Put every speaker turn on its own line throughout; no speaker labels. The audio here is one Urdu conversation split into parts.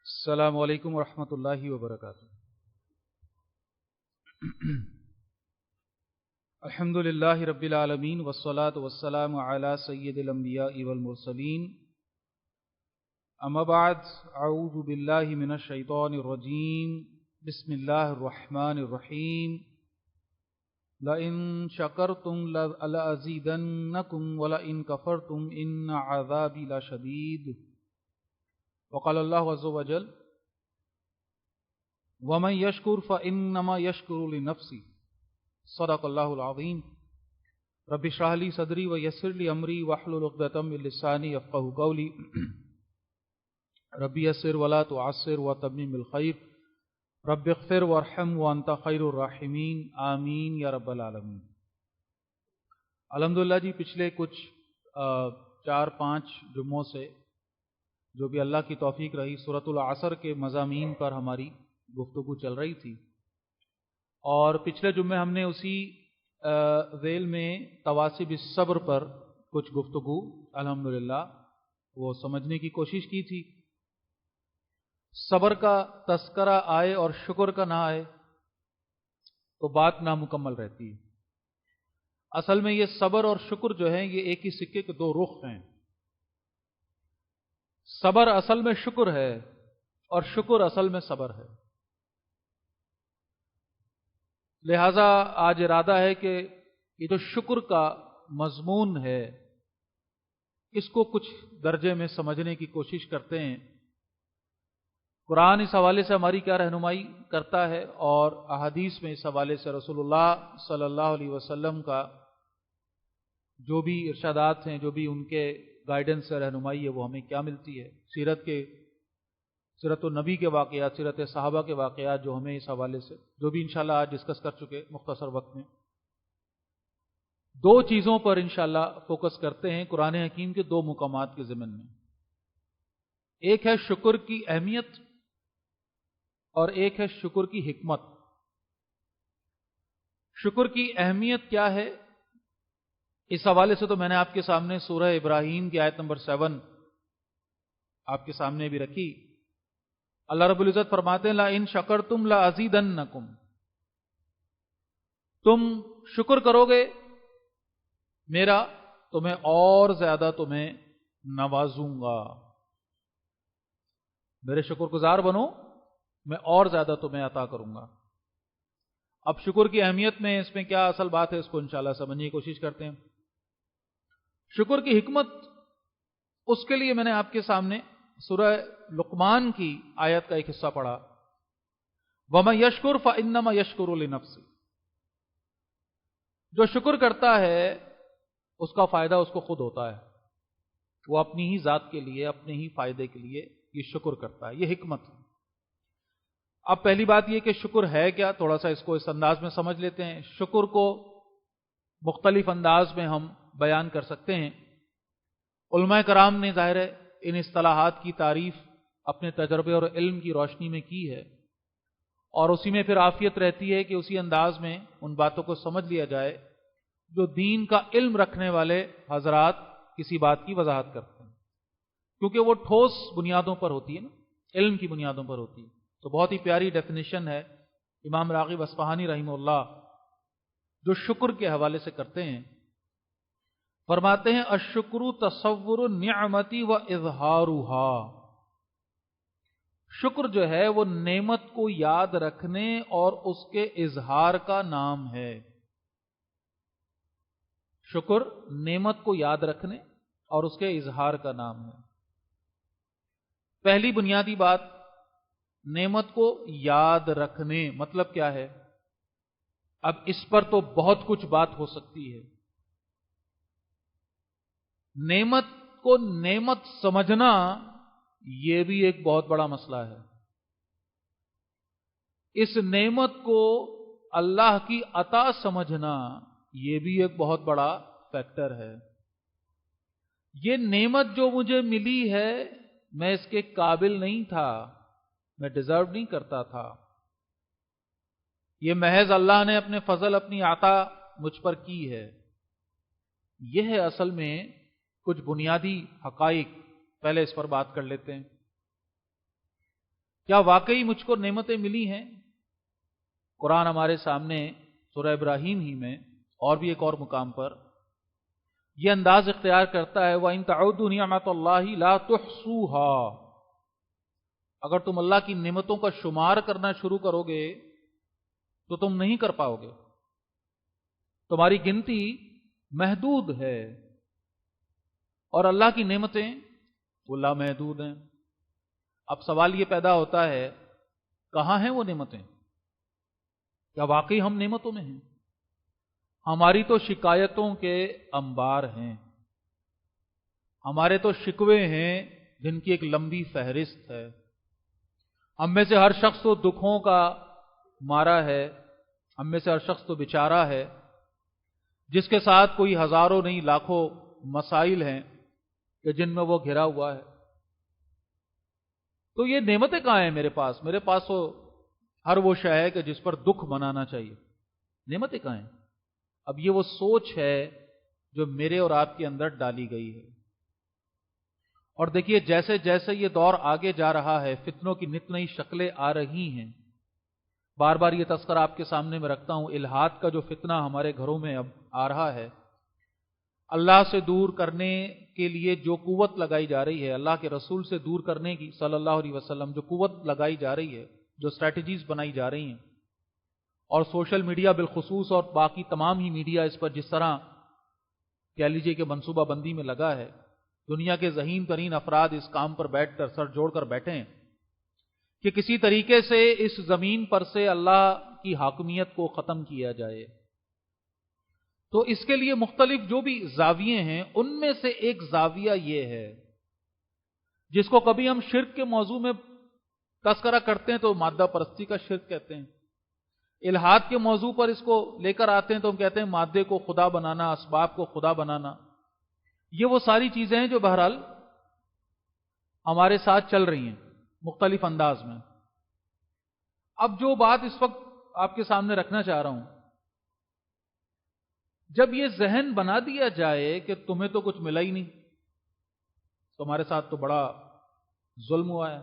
السلام علیکم ورحمۃ اللہ وبرکاتہ۔ الحمد للہ رب العالمین والصلاة والسلام علی سید الانبیاء والمرسلین، اما بعد، اعوذ باللہ من الشیطان الرجیم، بسم اللہ الرحمن الرحیم۔ لئن شکرتم لأزیدنکم ولئن کفرتم ان عذابی لشدید۔ وقال اللہ عز وجل: ومن یشکر فانما یشکر لنفسہ۔ صدق اللہ العظیم۔ رب اشرح لی صدری ویسر لی امری واحلل عقدۃ من لسانی یفقہوا قولی۔ رب یسر ولا تعسر وتمم بالخیر، رب اغفر وارحم وانت خیر الراحمین، آمین یا رب العالمین۔ الحمدللہ جی، پچھلے کچھ 4-5 جمعوں سے جو بھی اللہ کی توفیق رہی، سورۃ العصر کے مضامین پر ہماری گفتگو چل رہی تھی، اور پچھلے جمعے ہم نے اسی ذیل میں تواسب الصبر پر کچھ گفتگو الحمدللہ وہ سمجھنے کی کوشش کی تھی۔ صبر کا تذکرہ آئے اور شکر کا نہ آئے تو بات نامکمل رہتی ہے۔ اصل میں یہ صبر اور شکر جو ہیں، یہ ایک ہی سکے کے دو رخ ہیں۔ صبر اصل میں شکر ہے اور شکر اصل میں صبر ہے۔ لہذا آج ارادہ ہے کہ یہ جو شکر کا مضمون ہے، اس کو کچھ درجے میں سمجھنے کی کوشش کرتے ہیں۔ قرآن اس حوالے سے ہماری کیا رہنمائی کرتا ہے، اور احادیث میں اس حوالے سے رسول اللہ صلی اللہ علیہ وسلم کا جو بھی ارشادات ہیں، جو بھی ان کے گائیڈنس سے رہنمائی ہے، وہ ہمیں کیا ملتی ہے۔ سیرت النبی کے واقعات، سیرت صحابہ کے واقعات جو ہمیں اس حوالے سے جو بھی انشاءاللہ آج ڈسکس کر چکے مختصر وقت میں، دو چیزوں پر انشاءاللہ فوکس کرتے ہیں قرآن حکیم کے دو مقامات کے ضمن میں۔ ایک ہے شکر کی اہمیت اور ایک ہے شکر کی حکمت۔ شکر کی اہمیت کیا ہے، اس حوالے سے تو میں نے آپ کے سامنے سورہ ابراہیم کی آیت نمبر 7 آپ کے سامنے بھی رکھی۔ اللہ رب العزت فرماتے ہیں: لئن شکرتم لازیدنکم۔ تم شکر کرو گے میرا تو میں اور زیادہ تمہیں نوازوں گا۔ میرے شکر گزار بنو، میں اور زیادہ تمہیں عطا کروں گا۔ اب شکر کی اہمیت میں اس میں کیا اصل بات ہے، اس کو انشاءاللہ سمجھنے کی کوشش کرتے ہیں۔ شکر کی حکمت، اس کے لیے میں نے آپ کے سامنے سورہ لقمان کی آیت کا ایک حصہ پڑھا: وَمَن يَشْكُرْ فَإِنَّمَا يَشْكُرُ لِنَفْسِهِ۔ جو شکر کرتا ہے اس کا فائدہ اس کو خود ہوتا ہے، وہ اپنی ہی ذات کے لیے، اپنے ہی فائدے کے لیے یہ شکر کرتا ہے۔ یہ حکمت ہے۔ اب پہلی بات یہ کہ شکر ہے کیا، تھوڑا سا اس کو اس انداز میں سمجھ لیتے ہیں۔ شکر کو مختلف انداز میں ہم بیان کر سکتے ہیں۔ علماء کرام نے ظاہر ہے ان اصطلاحات کی تعریف اپنے تجربے اور علم کی روشنی میں کی ہے، اور اسی میں پھر عافیت رہتی ہے کہ اسی انداز میں ان باتوں کو سمجھ لیا جائے جو دین کا علم رکھنے والے حضرات کسی بات کی وضاحت کرتے ہیں، کیونکہ وہ ٹھوس بنیادوں پر ہوتی ہے نا، علم کی بنیادوں پر ہوتی ہے۔ تو بہت ہی پیاری ڈیفینیشن ہے امام راغب اصفہانی رحمہ اللہ جو شکر کے حوالے سے کرتے ہیں۔ فرماتے ہیں: الشکر تصور النعمت و اظہارها۔ شکر جو ہے وہ نعمت کو یاد رکھنے اور اس کے اظہار کا نام ہے۔ شکر نعمت کو یاد رکھنے اور اس کے اظہار کا نام ہے۔ پہلی بنیادی بات، نعمت کو یاد رکھنے مطلب کیا ہے؟ اب اس پر تو بہت کچھ بات ہو سکتی ہے۔ نعمت کو نعمت سمجھنا یہ بھی ایک بہت بڑا مسئلہ ہے۔ اس نعمت کو اللہ کی عطا سمجھنا یہ بھی ایک بہت بڑا فیکٹر ہے۔ یہ نعمت جو مجھے ملی ہے، میں اس کے قابل نہیں تھا، میں ڈیزرو نہیں کرتا تھا، یہ محض اللہ نے اپنے فضل، اپنی عطا مجھ پر کی ہے۔ یہ ہے اصل میں کچھ بنیادی حقائق، پہلے اس پر بات کر لیتے ہیں۔ کیا واقعی مجھ کو نعمتیں ملی ہیں؟ قرآن ہمارے سامنے سورہ ابراہیم ہی میں اور بھی ایک اور مقام پر یہ انداز اختیار کرتا ہے وَإِن تَعُدُّوا نِعْمَتَ اللَّهِ لَا تُحْصُوهَا، اگر تم اللہ کی نعمتوں کا شمار کرنا شروع کرو گے تو تم نہیں کر پاؤ گے، تمہاری گنتی محدود ہے، اور اللہ کی نعمتیں وہ لامحدود ہیں۔ اب سوال یہ پیدا ہوتا ہے کہاں ہیں وہ نعمتیں؟ کیا واقعی ہم نعمتوں میں ہیں؟ ہماری تو شکایتوں کے انبار ہیں، ہمارے تو شکوے ہیں جن کی ایک لمبی فہرست ہے، ہم میں سے ہر شخص تو دکھوں کا مارا ہے، ہم میں سے ہر شخص تو بیچارہ ہے جس کے ساتھ کوئی ہزاروں نہیں لاکھوں مسائل ہیں کہ جن میں وہ گھرا ہوا ہے۔ تو یہ نعمتیں کہاں ہیں میرے پاس؟ میرے پاس تو ہر وہ شے ہے کہ جس پر دکھ منانا چاہیے، نعمتیں کہاں ہیں؟ اب یہ وہ سوچ ہے جو میرے اور آپ کے اندر ڈالی گئی ہے، اور دیکھیے جیسے جیسے یہ دور آگے جا رہا ہے فتنوں کی نت نئی شکلیں آ رہی ہیں۔ بار بار یہ تذکرہ آپ کے سامنے میں رکھتا ہوں، الحاد کا جو فتنہ ہمارے گھروں میں اب آ رہا ہے، اللہ سے دور کرنے کے لیے جو قوت لگائی جا رہی ہے، اللہ کے رسول سے دور کرنے کی صلی اللہ علیہ وسلم جو قوت لگائی جا رہی ہے، جو اسٹریٹجیز بنائی جا رہی ہیں، اور سوشل میڈیا بالخصوص اور باقی تمام ہی میڈیا اس پر جس طرح کہہ لیجیے کہ منصوبہ بندی میں لگا ہے، دنیا کے ذہین ترین افراد اس کام پر بیٹھ کر سر جوڑ کر بیٹھے ہیں کہ کسی طریقے سے اس زمین پر سے اللہ کی حاکمیت کو ختم کیا جائے۔ تو اس کے لیے مختلف جو بھی زاویے ہیں ان میں سے ایک زاویہ یہ ہے جس کو کبھی ہم شرک کے موضوع میں تذکرہ کرتے ہیں تو مادہ پرستی کا شرک کہتے ہیں، الحاد کے موضوع پر اس کو لے کر آتے ہیں تو ہم کہتے ہیں مادے کو خدا بنانا، اسباب کو خدا بنانا۔ یہ وہ ساری چیزیں ہیں جو بہرحال ہمارے ساتھ چل رہی ہیں مختلف انداز میں۔ اب جو بات اس وقت آپ کے سامنے رکھنا چاہ رہا ہوں، جب یہ ذہن بنا دیا جائے کہ تمہیں تو کچھ ملا ہی نہیں، تمہارے ساتھ تو بڑا ظلم ہوا ہے،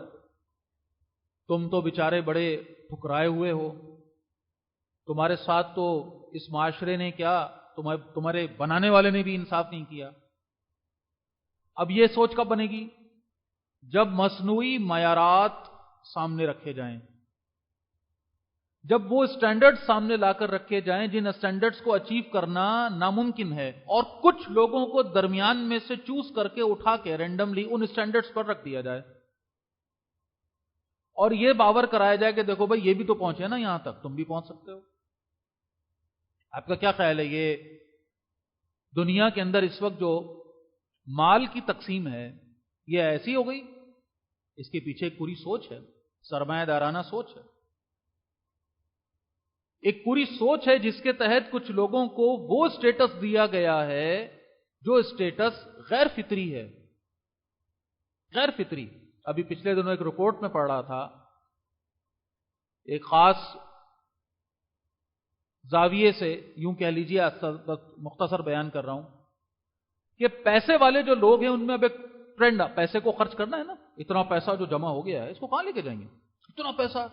تم تو بیچارے بڑے ٹھکرائے ہوئے ہو، تمہارے ساتھ تو اس معاشرے نے کیا، تمہارے بنانے والے نے بھی انصاف نہیں کیا۔ اب یہ سوچ کب بنے گی؟ جب مصنوعی معیارات سامنے رکھے جائیں، جب وہ اسٹینڈرڈ سامنے لا کر رکھے جائیں جن اسٹینڈرڈز کو اچیو کرنا ناممکن ہے، اور کچھ لوگوں کو درمیان میں سے چوز کر کے اٹھا کے رینڈملی ان اسٹینڈرڈز پر رکھ دیا جائے، اور یہ باور کرایا جائے کہ دیکھو بھائی یہ بھی تو پہنچے نا یہاں تک، تم بھی پہنچ سکتے ہو۔ آپ کا کیا خیال ہے؟ یہ دنیا کے اندر اس وقت جو مال کی تقسیم ہے یہ ایسی ہو گئی؟ اس کے پیچھے ایک پوری سوچ ہے، سرمایہ دارانہ سوچ ہے، ایک پوری سوچ ہے جس کے تحت کچھ لوگوں کو وہ اسٹیٹس دیا گیا ہے جو اسٹیٹس غیر فطری ہے، غیر فطری۔ ابھی پچھلے دنوں ایک رپورٹ میں پڑھ رہا تھا، ایک خاص زاویے سے یوں کہہ لیجیے، مختصر بیان کر رہا ہوں کہ پیسے والے جو لوگ ہیں ان میں اب ایک ٹرینڈ، پیسے کو خرچ کرنا ہے نا، اتنا پیسہ جو جمع ہو گیا ہے اس کو کہاں لے کے جائیں گے، اتنا پیسہ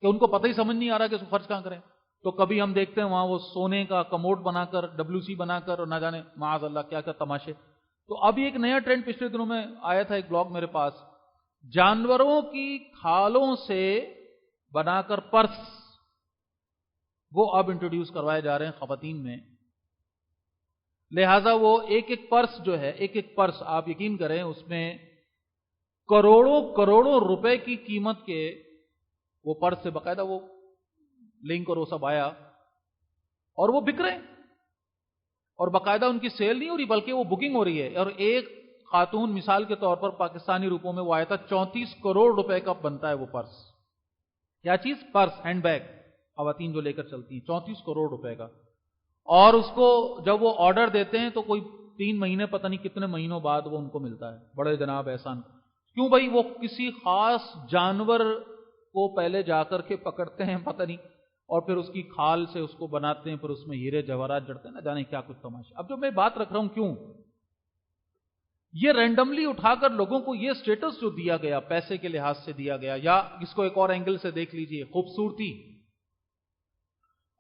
کہ ان کو پتہ ہی سمجھ نہیں آ رہا کہ اس کو خرچ کہاں کریں۔ تو کبھی ہم دیکھتے ہیں وہاں وہ سونے کا کموڈ بنا کر، WC بنا کر، اور نہ جانے معاذ اللہ کیا کیا تماشے۔ تو ابھی ایک نیا ٹرینڈ پچھلے دنوں میں آیا تھا، ایک بلاگ میرے پاس، جانوروں کی کھالوں سے بنا کر پرس، وہ اب انٹروڈیوس کروائے جا رہے ہیں خواتین میں۔ لہذا وہ ایک ایک پرس جو ہے، ایک ایک پرس آپ یقین کریں اس میں کروڑوں کروڑوں روپے کی قیمت کے وہ پرس سے باقاعدہ وہ لنک اور وہ سب آیا، اور وہ بک رہے ہیں، اور باقاعدہ ان کی سیل نہیں ہو رہی بلکہ وہ بکنگ ہو رہی ہے۔ اور ایک خاتون مثال کے طور پر پاکستانی روپوں میں وہ آیا تھا 34 کروڑ روپے کا بنتا ہے وہ پرس۔ کیا چیز؟ پرس، ہینڈ بیگ، خواتین جو لے کر چلتی ہیں، 34 کروڑ روپے کا۔ اور اس کو جب وہ آرڈر دیتے ہیں تو کوئی 3 مہینے پتہ نہیں کتنے مہینوں بعد وہ ان کو ملتا ہے۔ بڑے جناب احسان، کیوں بھائی؟ وہ کسی خاص جانور کو پہلے جا کر کے پکڑتے ہیں پتہ نہیں، اور پھر اس کی کھال سے اس کو بناتے ہیں، پھر اس میں ہیرے جواہرات جڑتے ہیں، نہ جانے کیا کچھ تماشے۔ اب جو میں بات رکھ رہا ہوں کیوں، یہ رینڈملی اٹھا کر لوگوں کو یہ سٹیٹس جو دیا گیا، پیسے کے لحاظ سے دیا گیا، یا اس کو ایک اور اینگل سے دیکھ لیجئے،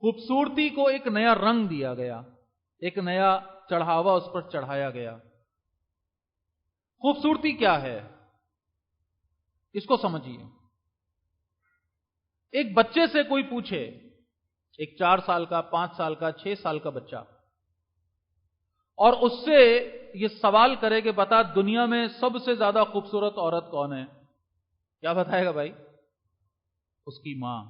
خوبصورتی کو ایک نیا رنگ دیا گیا، ایک نیا چڑھاوا اس پر چڑھایا گیا۔ خوبصورتی کیا ہے اس کو سمجھیے۔ ایک بچے سے کوئی پوچھے، ایک 4 سال کا، 5 سال کا، 6 سال کا بچہ، اور اس سے یہ سوال کرے کہ بتا دنیا میں سب سے زیادہ خوبصورت عورت کون ہے، کیا بتائے گا بھائی؟ اس کی ماں۔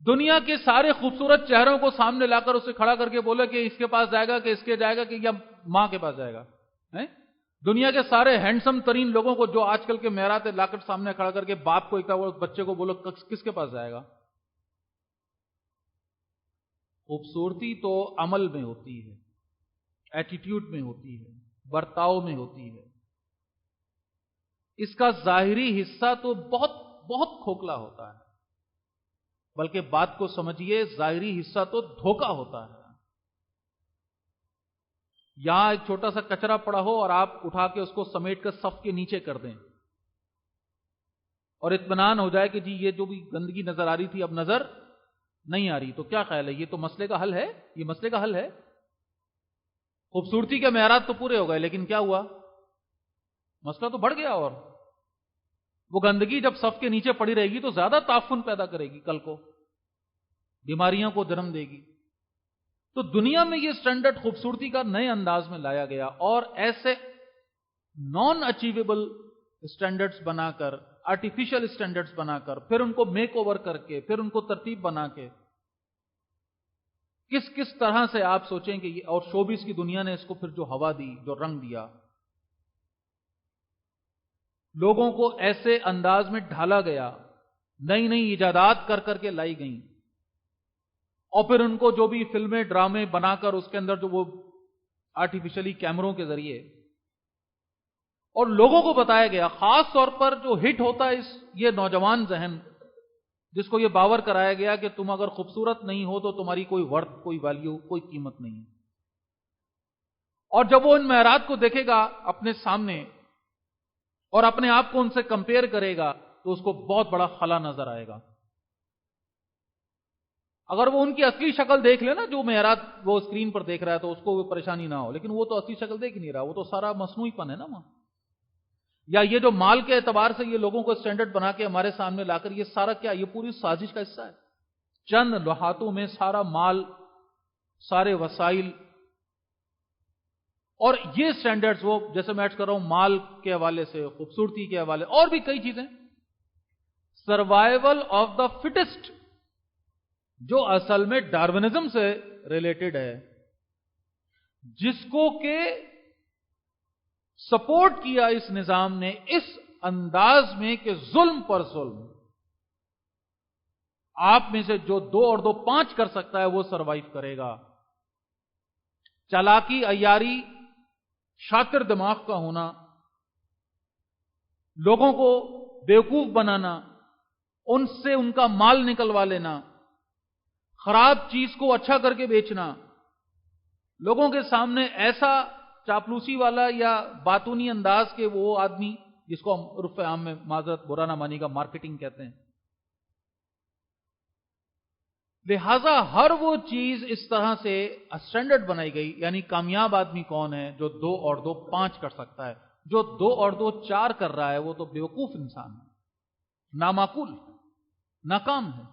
دنیا کے سارے خوبصورت چہروں کو سامنے لا کر اسے کھڑا کر کے بولے کہ اس کے پاس جائے گا، کہ اس کے جائے گا، کہ یا ماں کے پاس جائے گا؟ دنیا کے سارے ہینڈسم ترین لوگوں کو جو آج کل کے میرات لا کر سامنے کھڑا کر کے باپ کو ایک بچے کو بولو کس کے پاس جائے گا؟ خوبصورتی تو عمل میں ہوتی ہے، ایٹیٹیوڈ میں ہوتی ہے، برتاؤ میں ہوتی ہے۔ اس کا ظاہری حصہ تو بہت بہت کھوکھلا ہوتا ہے، بلکہ بات کو سمجھیے، ظاہری حصہ تو دھوکہ ہوتا ہے۔ یہاں ایک چھوٹا سا کچرا پڑا ہو اور آپ اٹھا کے اس کو سمیٹ کر صف کے نیچے کر دیں اور اطمینان ہو جائے کہ جی یہ جو بھی گندگی نظر آ رہی تھی اب نظر نہیں آ رہی، تو کیا خیال ہے؟ یہ تو مسئلے کا حل ہے، یہ مسئلے کا حل ہے۔ خوبصورتی کے معیارات تو پورے ہو گئے، لیکن کیا ہوا؟ مسئلہ تو بڑھ گیا، اور وہ گندگی جب صف کے نیچے پڑی رہے گی تو زیادہ تعفن پیدا کرے گی، کل کو بیماریوں کو جنم دے گی۔ تو دنیا میں یہ سٹینڈرڈ خوبصورتی کا نئے انداز میں لایا گیا، اور ایسے نان اچیویبل سٹینڈرڈز بنا کر، آرٹیفیشل سٹینڈرڈز بنا کر، پھر ان کو میک اوور کر کے، پھر ان کو ترتیب بنا کے، کس طرح سے آپ سوچیں کہ یہ، اور شوبز کی دنیا نے اس کو پھر جو ہوا دی، جو رنگ دیا، لوگوں کو ایسے انداز میں ڈھالا گیا، نئی نئی ایجادات کر کر کے لائی گئیں، اور پھر ان کو جو بھی فلمیں ڈرامے بنا کر اس کے اندر جو وہ آرٹیفیشلی کیمروں کے ذریعے، اور لوگوں کو بتایا گیا، خاص طور پر جو ہٹ ہوتا ہے یہ نوجوان ذہن، جس کو یہ باور کرایا گیا کہ تم اگر خوبصورت نہیں ہو تو تمہاری کوئی ورتھ، کوئی ویلیو، کوئی قیمت نہیں ہے۔ اور جب وہ ان معیارات کو دیکھے گا اپنے سامنے اور اپنے آپ کو ان سے کمپیئر کرے گا تو اس کو بہت بڑا خلا نظر آئے گا۔ اگر وہ ان کی اصلی شکل دیکھ لے نا، جو معیارات وہ اسکرین پر دیکھ رہا ہے، تو اس کو پریشانی نہ ہو، لیکن وہ تو اصلی شکل دیکھ نہیں رہا، وہ تو سارا مصنوعی پن ہے نا وہاں۔ یا یہ جو مال کے اعتبار سے یہ لوگوں کو سٹینڈرڈ بنا کے ہمارے سامنے لا کر، یہ سارا کیا؟ یہ پوری سازش کا حصہ ہے۔ چند لوحاتوں میں سارا مال، سارے وسائل، اور یہ سٹینڈرڈز وہ جیسے میں کر رہا ہوں مال کے حوالے سے، خوبصورتی کے حوالے، اور بھی کئی چیزیں، سروائیول آف دا فٹسٹ، جو اصل میں ڈارونزم سے ریلیٹڈ ہے، جس کو کہ سپورٹ کیا اس نظام نے اس انداز میں کہ ظلم پر ظلم، آپ میں سے جو 2 اور 2 5 کر سکتا ہے وہ سروائیو کرے گا۔ چالاکی، عیاری، شاطر دماغ کا ہونا، لوگوں کو بیوقوف بنانا، ان سے ان کا مال نکلوا لینا، خراب چیز کو اچھا کر کے بیچنا، لوگوں کے سامنے ایسا چاپلوسی والا یا باتونی انداز کے وہ آدمی جس کو ہم عرف عام میں معذرت برا نہ مانی گا مارکیٹنگ کہتے ہیں۔ لہذا ہر وہ چیز اس طرح سے اسٹینڈرڈ بنائی گئی، یعنی کامیاب آدمی کون ہے؟ جو 2 اور 2 5 کر سکتا ہے۔ جو 2 اور 2 4 کر رہا ہے وہ تو بیوقوف انسان ہے، نامعقول، ناکام ہے۔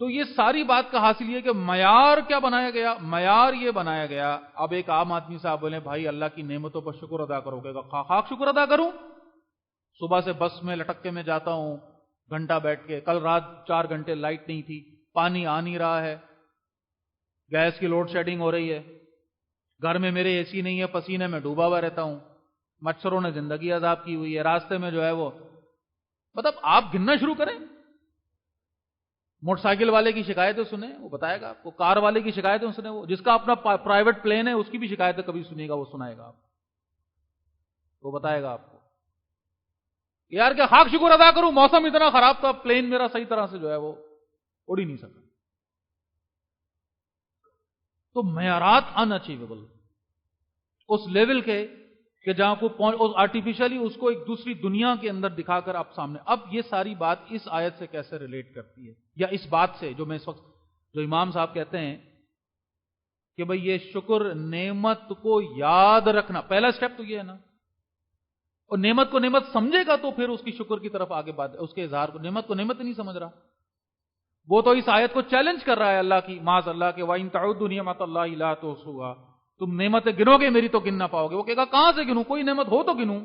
تو یہ ساری بات کا حاصل یہ کہ معیار کیا بنایا گیا؟ معیار یہ بنایا گیا، اب ایک عام آدمی سے آپ بولیں بھائی اللہ کی نعمتوں پر شکر ادا کرو گے، خاک شکر ادا کروں؟ صبح سے بس میں لٹک کے میں جاتا ہوں گھنٹہ بیٹھ کے، کل رات 4 گھنٹے لائٹ نہیں تھی، پانی آ نہیں رہا ہے، گیس کی لوڈ شیڈنگ ہو رہی ہے، گھر میں میرے اے سی نہیں ہے، پسینے میں ڈوبا ہوا رہتا ہوں، مچھروں نے زندگی عذاب کی ہوئی ہے، راستے میں جو ہے وہ، مطلب آپ گننا شروع کریں۔ موٹر سائیکل والے کی شکایتیں سنیں، وہ بتائے گا آپ کو، کار والے کی شکایتیں سنیں، وہ جس کا اپنا پرائیویٹ پلین ہے اس کی بھی شکایتیں کبھی سنے گا، وہ سنائے گا آپ، وہ بتائے گا آپ کو یار کہ خاک شکر ادا کروں، موسم اتنا خراب تھا، پلین میرا صحیح طرح سے جو ہے وہ اڑ ہی نہیں سکا۔ تو معیارات ان اچیویبل، اس لیول کے کہ جہاں کو پہنچ آرٹیفیشلی اس کو ایک دوسری دنیا کے اندر دکھا کر آپ سامنے. اب یہ ساری بات اس آیت سے کیسے ریلیٹ کرتی ہے, یا اس بات سے جو میں اس وقت جو امام صاحب کہتے ہیں کہ بھئی یہ شکر نعمت کو یاد رکھنا, پہلا سٹیپ تو یہ ہے نا, اور نعمت کو نعمت سمجھے گا تو پھر اس کی شکر کی طرف آگے بات, اس کے اظہار کو, نعمت کو نعمت نہیں سمجھ رہا, وہ تو اس آیت کو چیلنج کر رہا ہے اللہ کی, معاذ اللہ کے وَإِن تَعُدُّوا نِعْمَتَ اللَّهِ لَا تُحْصُوهَا, تم نعمتیں گنو گے میری تو گن نہ پاؤ گے. وہ کہے گا کہاں سے گنوں, کوئی نعمت ہو تو گنوں,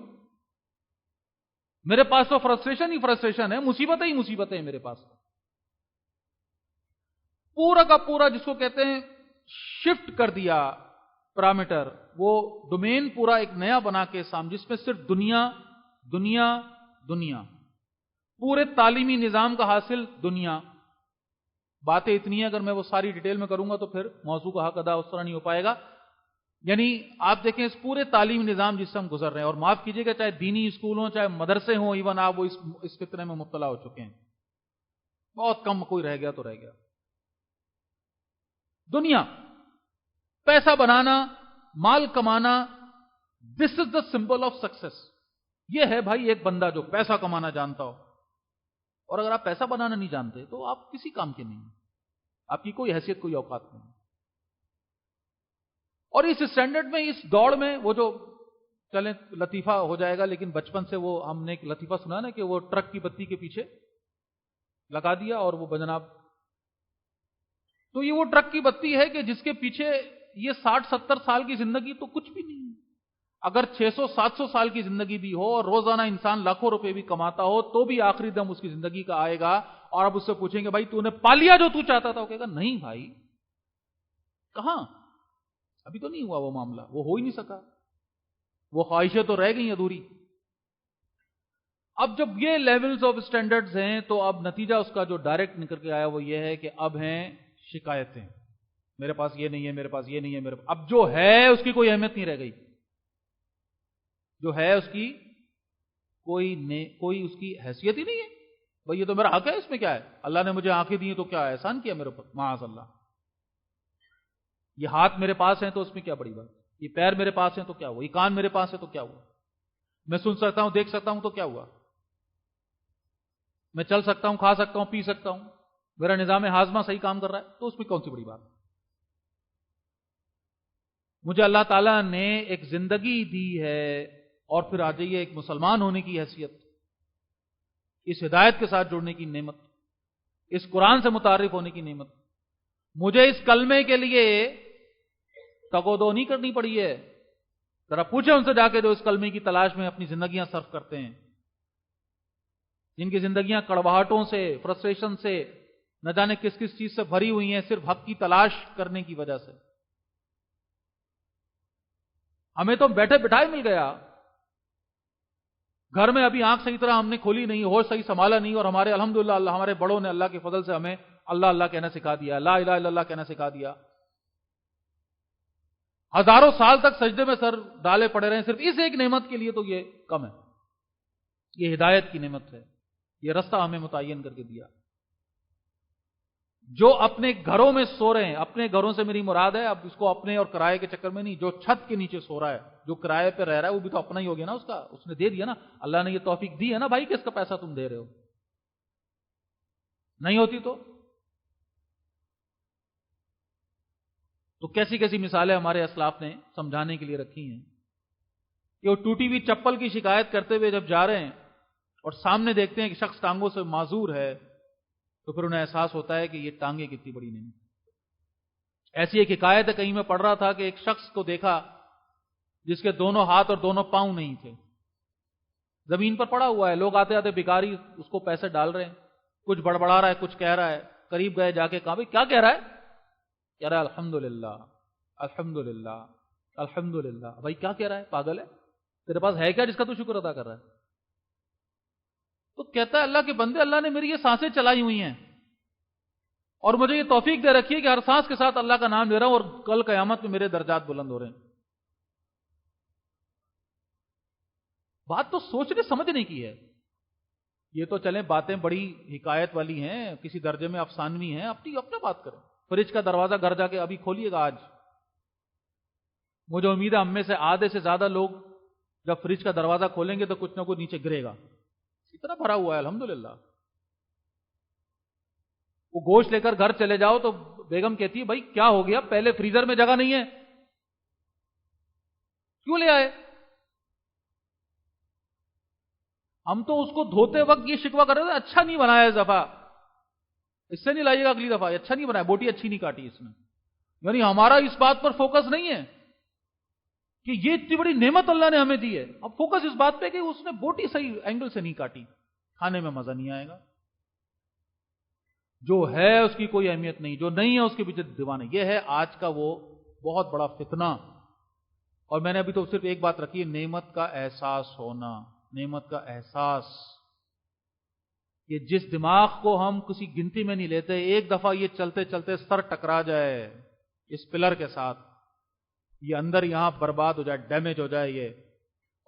میرے پاس تو فرسٹریشن ہی فرسٹریشن ہے, مصیبتیں ہی مصیبتیں ہیں میرے پاس. پورا کا پورا جس کو کہتے ہیں شفٹ کر دیا پیرامیٹر, وہ ڈومین پورا ایک نیا بنا کے جس میں صرف دنیا دنیا دنیا, پورے تعلیمی نظام کا حاصل دنیا. باتیں اتنی ہیں, اگر میں وہ ساری ڈیٹیل میں کروں گا تو پھر موضوع کا حق ادا اس طرح نہیں ہو پائے گا. یعنی آپ دیکھیں اس پورے تعلیمی نظام جس سے ہم گزر رہے ہیں, اور معاف کیجیے گا چاہے دینی اسکول ہوں چاہے مدرسے ہوں, ایون آپ وہ اس فتنے میں مبتلا ہو چکے ہیں, بہت کم کوئی رہ گیا تو رہ گیا. دنیا, پیسہ بنانا, مال کمانا, دس از دا سمبل آف سکسیس. یہ ہے بھائی ایک بندہ جو پیسہ کمانا جانتا ہو, اور اگر آپ پیسہ بنانا نہیں جانتے تو آپ کسی کام کے نہیں, آپ کی کوئی حیثیت کوئی اوقات نہیں. اور اس اسٹینڈرڈ میں اس دوڑ میں وہ جو چلیں لطیفہ ہو جائے گا, لیکن بچپن سے وہ ہم نے ایک لطیفہ سنا نا کہ وہ ٹرک کی بتی کے پیچھے لگا دیا اور وہ بجناب, تو یہ وہ ٹرک کی بتی ہے کہ جس کے پیچھے یہ 60-70 سال کی زندگی تو کچھ بھی نہیں. اگر 600-700 سال کی زندگی بھی ہو اور روزانہ انسان لاکھوں روپے بھی کماتا ہو تو بھی آخری دم اس کی زندگی کا آئے گا, اور اب اس سے پوچھیں گے بھائی تو نے پا لیا جو تو چاہتا تھا, وہ کہے گا نہیں بھائی کہاں, ابھی تو نہیں ہوا وہ معاملہ, وہ ہو ہی نہیں سکا, وہ خواہشیں تو رہ گئی ادھوری. اب جب یہ لیولز آف سٹینڈرڈز ہیں تو اب نتیجہ اس کا جو ڈائریکٹ نکل کے آیا وہ یہ ہے کہ اب ہیں شکایتیں, میرے پاس یہ نہیں ہے, میرے پاس یہ نہیں ہے, میرے پاس. اب جو ہے اس کی کوئی اہمیت نہیں رہ گئی, جو ہے اس کی کوئی اس کی حیثیت ہی نہیں ہے. بھئی یہ تو میرا حق ہے, اس میں کیا ہے, اللہ نے مجھے آنکھیں دی ہیں تو کیا احسان کیا میرے اوپر, معاذ اللہ. یہ ہاتھ میرے پاس ہیں تو اس میں کیا بڑی بات, یہ پیر میرے پاس ہیں تو کیا ہوا, یہ کان میرے پاس ہے تو کیا ہوا, میں سن سکتا ہوں دیکھ سکتا ہوں تو کیا ہوا, میں چل سکتا ہوں کھا سکتا ہوں پی سکتا ہوں, میرا نظام ہاضمہ صحیح کام کر رہا ہے, تو اس میں کون سی بڑی بات. مجھے اللہ تعالیٰ نے ایک زندگی دی ہے, اور پھر آ جائیے ایک مسلمان ہونے کی حیثیت, اس ہدایت کے ساتھ جڑنے کی نعمت, اس قرآن سے متعارف ہونے کی نعمت. مجھے اس کلمے کے لیے تگودو نہیں کرنی پڑی ہے. ذرا پوچھیں ان سے جا کے جو اس کلمے کی تلاش میں اپنی زندگیاں صرف کرتے ہیں, جن کی زندگیاں کڑواہٹوں سے, فرسٹریشن سے, نہ جانے کس کس چیز سے بھری ہوئی ہیں, صرف حق کی تلاش کرنے کی وجہ سے. ہمیں تو بیٹھے بٹھائے مل گیا, گھر میں ابھی آنکھ صحیح طرح ہم نے کھولی نہیں, ہوش صحیح سنبھالا نہیں, اور ہمارے الحمدللہ اللہ ہمارے بڑوں نے اللہ کے فضل سے ہمیں اللہ اللہ کہنا سکھا دیا, لا الہ الا اللہ کہنا سکھا دیا. ہزاروں سال تک سجدے میں سر ڈالے پڑے رہے, صرف اس ایک نعمت کے لیے تو یہ کم ہے. یہ ہدایت کی نعمت ہے, یہ رستہ ہمیں متعین کر کے دیا. جو اپنے گھروں میں سو رہے ہیں, اپنے گھروں سے میری مراد ہے اب اس کو اپنے اور کرائے کے چکر میں نہیں, جو چھت کے نیچے سو رہا ہے, جو کرائے پہ رہ رہا ہے, وہ بھی تو اپنا ہی ہو گیا نا, اس کا اس نے دے دیا نا, اللہ نے یہ توفیق دی ہے نا بھائی کہ اس کا پیسہ تم دے رہے ہو. نہیں ہوتی تو کیسی کیسی مثالیں ہمارے اسلاف نے سمجھانے کے لیے رکھی ہیں کہ وہ ٹوٹی ہوئی چپل کی شکایت کرتے ہوئے جب جا رہے ہیں اور سامنے دیکھتے ہیں کہ شخص ٹانگوں سے معذور ہے, تو پھر انہیں احساس ہوتا ہے کہ یہ ٹانگیں کتنی بڑی نہیں. ایسی ایک حکایت ہے, کہیں میں پڑھ رہا تھا کہ ایک شخص کو دیکھا جس کے دونوں ہاتھ اور دونوں پاؤں نہیں تھے, زمین پر پڑا ہوا ہے, لوگ آتے آتے بھکاری اس کو پیسے ڈال رہے ہیں, کچھ بڑبڑا رہا ہے, کچھ کہہ رہا ہے. قریب گئے, جا کے کہا بھائی کیا کہہ رہا ہے, کہہ رہا ہے الحمدللہ الحمدللہ الحمدللہ. بھائی کیا کہہ رہا ہے, پاگل ہے, تیرے پاس ہے کیا جس کا تو شکر ادا کر رہا ہے. تو کہتا ہے اللہ کے بندے, اللہ نے میری یہ سانسیں چلائی ہوئی ہیں اور مجھے یہ توفیق دے رکھی ہے کہ ہر سانس کے ساتھ اللہ کا نام لے رہا ہوں, اور کل قیامت میں میرے درجات بلند ہو رہے ہیں. بات تو سوچنے سمجھنے کی ہے. یہ تو چلیں باتیں بڑی حکایت والی ہیں, کسی درجے میں افسانوی ہیں, اپنا بات کریں. فریج کا دروازہ گھر جا کے ابھی کھولیے گا, آج مجھے امید ہے ہم میں سے آدھے سے زیادہ لوگ جب فریج کا دروازہ کھولیں گے تو کچھ نہ کچھ نیچے گرے گا، اتنا بھرا ہوا ہے الحمدللہ۔ وہ گوشت لے کر گھر چلے جاؤ تو بیگم کہتی ہے بھائی کیا ہو گیا، پہلے فریزر میں جگہ نہیں ہے کیوں لے آئے؟ ہم تو اس کو دھوتے وقت یہ شکوہ کر رہے تھے اچھا نہیں بنایا اس دفعہ، اس سے نہیں لائیے گا اگلی دفعہ، اچھا نہیں بنایا، بوٹی اچھی نہیں کاٹی اس نے۔ یعنی ہمارا اس بات پر فوکس نہیں ہے کہ یہ اتنی بڑی نعمت اللہ نے ہمیں دی ہے، اب فوکس اس بات پہ کہ اس نے بوٹی صحیح اینگل سے نہیں کاٹی، کھانے میں مزہ نہیں آئے گا۔ جو ہے اس کی کوئی اہمیت نہیں، جو نہیں ہے اس کے پیچھے دیوانے۔ یہ ہے آج کا وہ بہت بڑا فتنہ۔ اور میں نے ابھی تو صرف ایک بات رکھی ہے، نعمت کا احساس ہونا، نعمت کا احساس، کہ جس دماغ کو ہم کسی گنتی میں نہیں لیتے، ایک دفعہ یہ چلتے چلتے سر ٹکرا جائے اس پلر کے ساتھ، یہ اندر یہاں برباد ہو جائے، ڈیمیج ہو جائے یہ،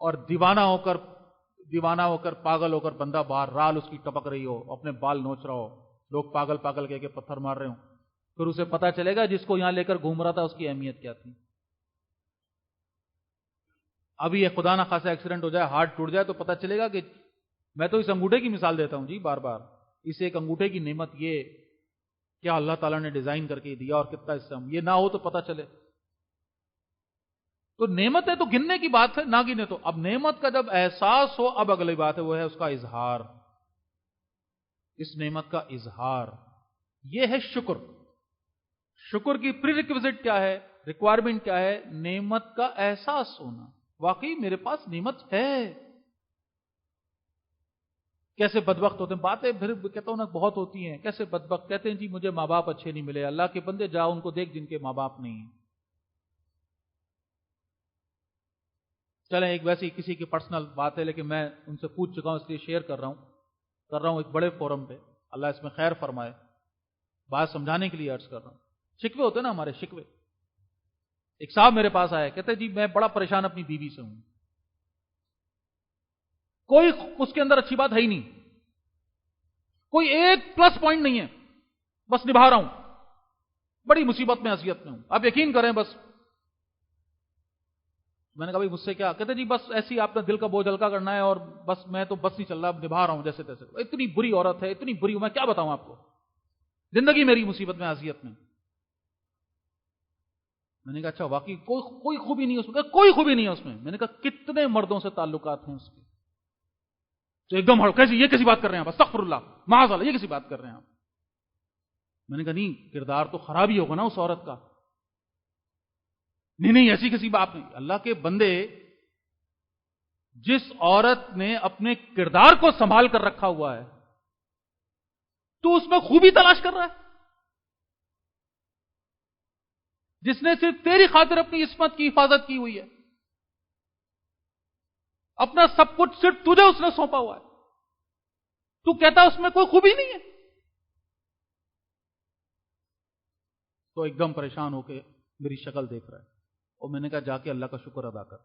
اور دیوانہ ہو کر پاگل ہو کر بندہ باہر رال اس کی ٹپک رہی ہو، اپنے بال نوچ رہا ہو، لوگ پاگل پاگل کہہ کے پتھر مار رہے ہوں، پھر اسے پتا چلے گا جس کو یہاں لے کر گھوم رہا تھا اس کی اہمیت کیا تھی۔ ابھی یہ خدا نہ خاصا ایکسیڈنٹ ہو جائے، ہارٹ ٹوٹ جائے تو پتا چلے گا کہ میں تو اس انگوٹھے کی مثال دیتا ہوں جی بار بار، اس ایک انگوٹھے کی نعمت یہ کیا اللہ تعالیٰ نے ڈیزائن کر کے دیا، اور کتنا اس سے ہم یہ نہ ہو تو پتا چلے۔ تو نعمت ہے تو گننے کی بات ہے، نہ گنے تو اب نعمت کا جب احساس ہو، اب اگلی بات ہے وہ ہے اس کا اظہار، اس نعمت کا اظہار، یہ ہے شکر۔ شکر کی پری ریکویزٹ کیا ہے، ریکوائرمنٹ کیا ہے؟ نعمت کا احساس ہونا، واقعی میرے پاس نعمت ہے۔ کیسے بدبخت ہوتے ہیں، باتیں پھر کہتا ہوں نا بہت ہوتی ہیں، کیسے بدبخت کہتے ہیں جی مجھے ماں باپ اچھے نہیں ملے، اللہ کے بندے جا ان کو دیکھ جن کے ماں باپ نہیں ہیں۔ چلیں ایک ویسی کسی کی پرسنل بات ہے لیکن میں ان سے پوچھ چکا ہوں اس لیے شیئر کر رہا ہوں ایک بڑے فورم پہ، اللہ اس میں خیر فرمائے، بات سمجھانے کے لیے عرض کر رہا ہوں۔ شکوے ہوتے ہیں نا ہمارے، شکوے۔ ایک صاحب میرے پاس آئے، کہتے جی میں بڑا پریشان اپنی بیوی سے ہوں، کوئی اس کے اندر اچھی بات ہے ہی نہیں، کوئی ایک پلس پوائنٹ نہیں ہے، بس نبھا رہا ہوں، بڑی مصیبت میں اذیت میں ہوں، آپ یقین کریں بس۔ میں نے کہا بھائی مجھ سے کیا؟ کہتے جی بس ایسی آپ نے دل کا بوجھ ہلکا کرنا ہے، اور بس میں تو بس نہیں چل رہا، نبھا رہا ہوں جیسے تیسے، اتنی بری عورت ہے، اتنی بری، میں کیا بتاؤں آپ کو، زندگی میری مصیبت میں اذیت میں۔ میں نے کہا اچھا واقعی کوئی خوبی نہیں ہے اس میں؟ کوئی خوبی نہیں ہے اس میں۔ میں نے کہا کتنے مردوں سے تعلقات ہیں اس کے؟ تو ایک دم یہ کیسی بات کر رہے ہیں آپ، استغفر اللہ معاذ اللہ، یہ کیسی بات کر رہے ہیں آپ؟ میں نے کہا نہیں، کردار تو خراب ہی ہوگا نا اس عورت کا۔ نہیں ایسی کسی بات نہیں۔ اللہ کے بندے، جس عورت نے اپنے کردار کو سنبھال کر رکھا ہوا ہے تو اس میں خوبی تلاش کر رہا ہے، جس نے صرف تیری خاطر اپنی عصمت کی حفاظت کی ہوئی ہے، اپنا سب کچھ صرف تجھے اس نے سونپا ہوا ہے، تو کہتا اس میں کوئی خوبی نہیں ہے؟ تو ایک دم پریشان ہو کے میری شکل دیکھ رہا ہے، اور میں نے کہا جا کے اللہ کا شکر ادا کر،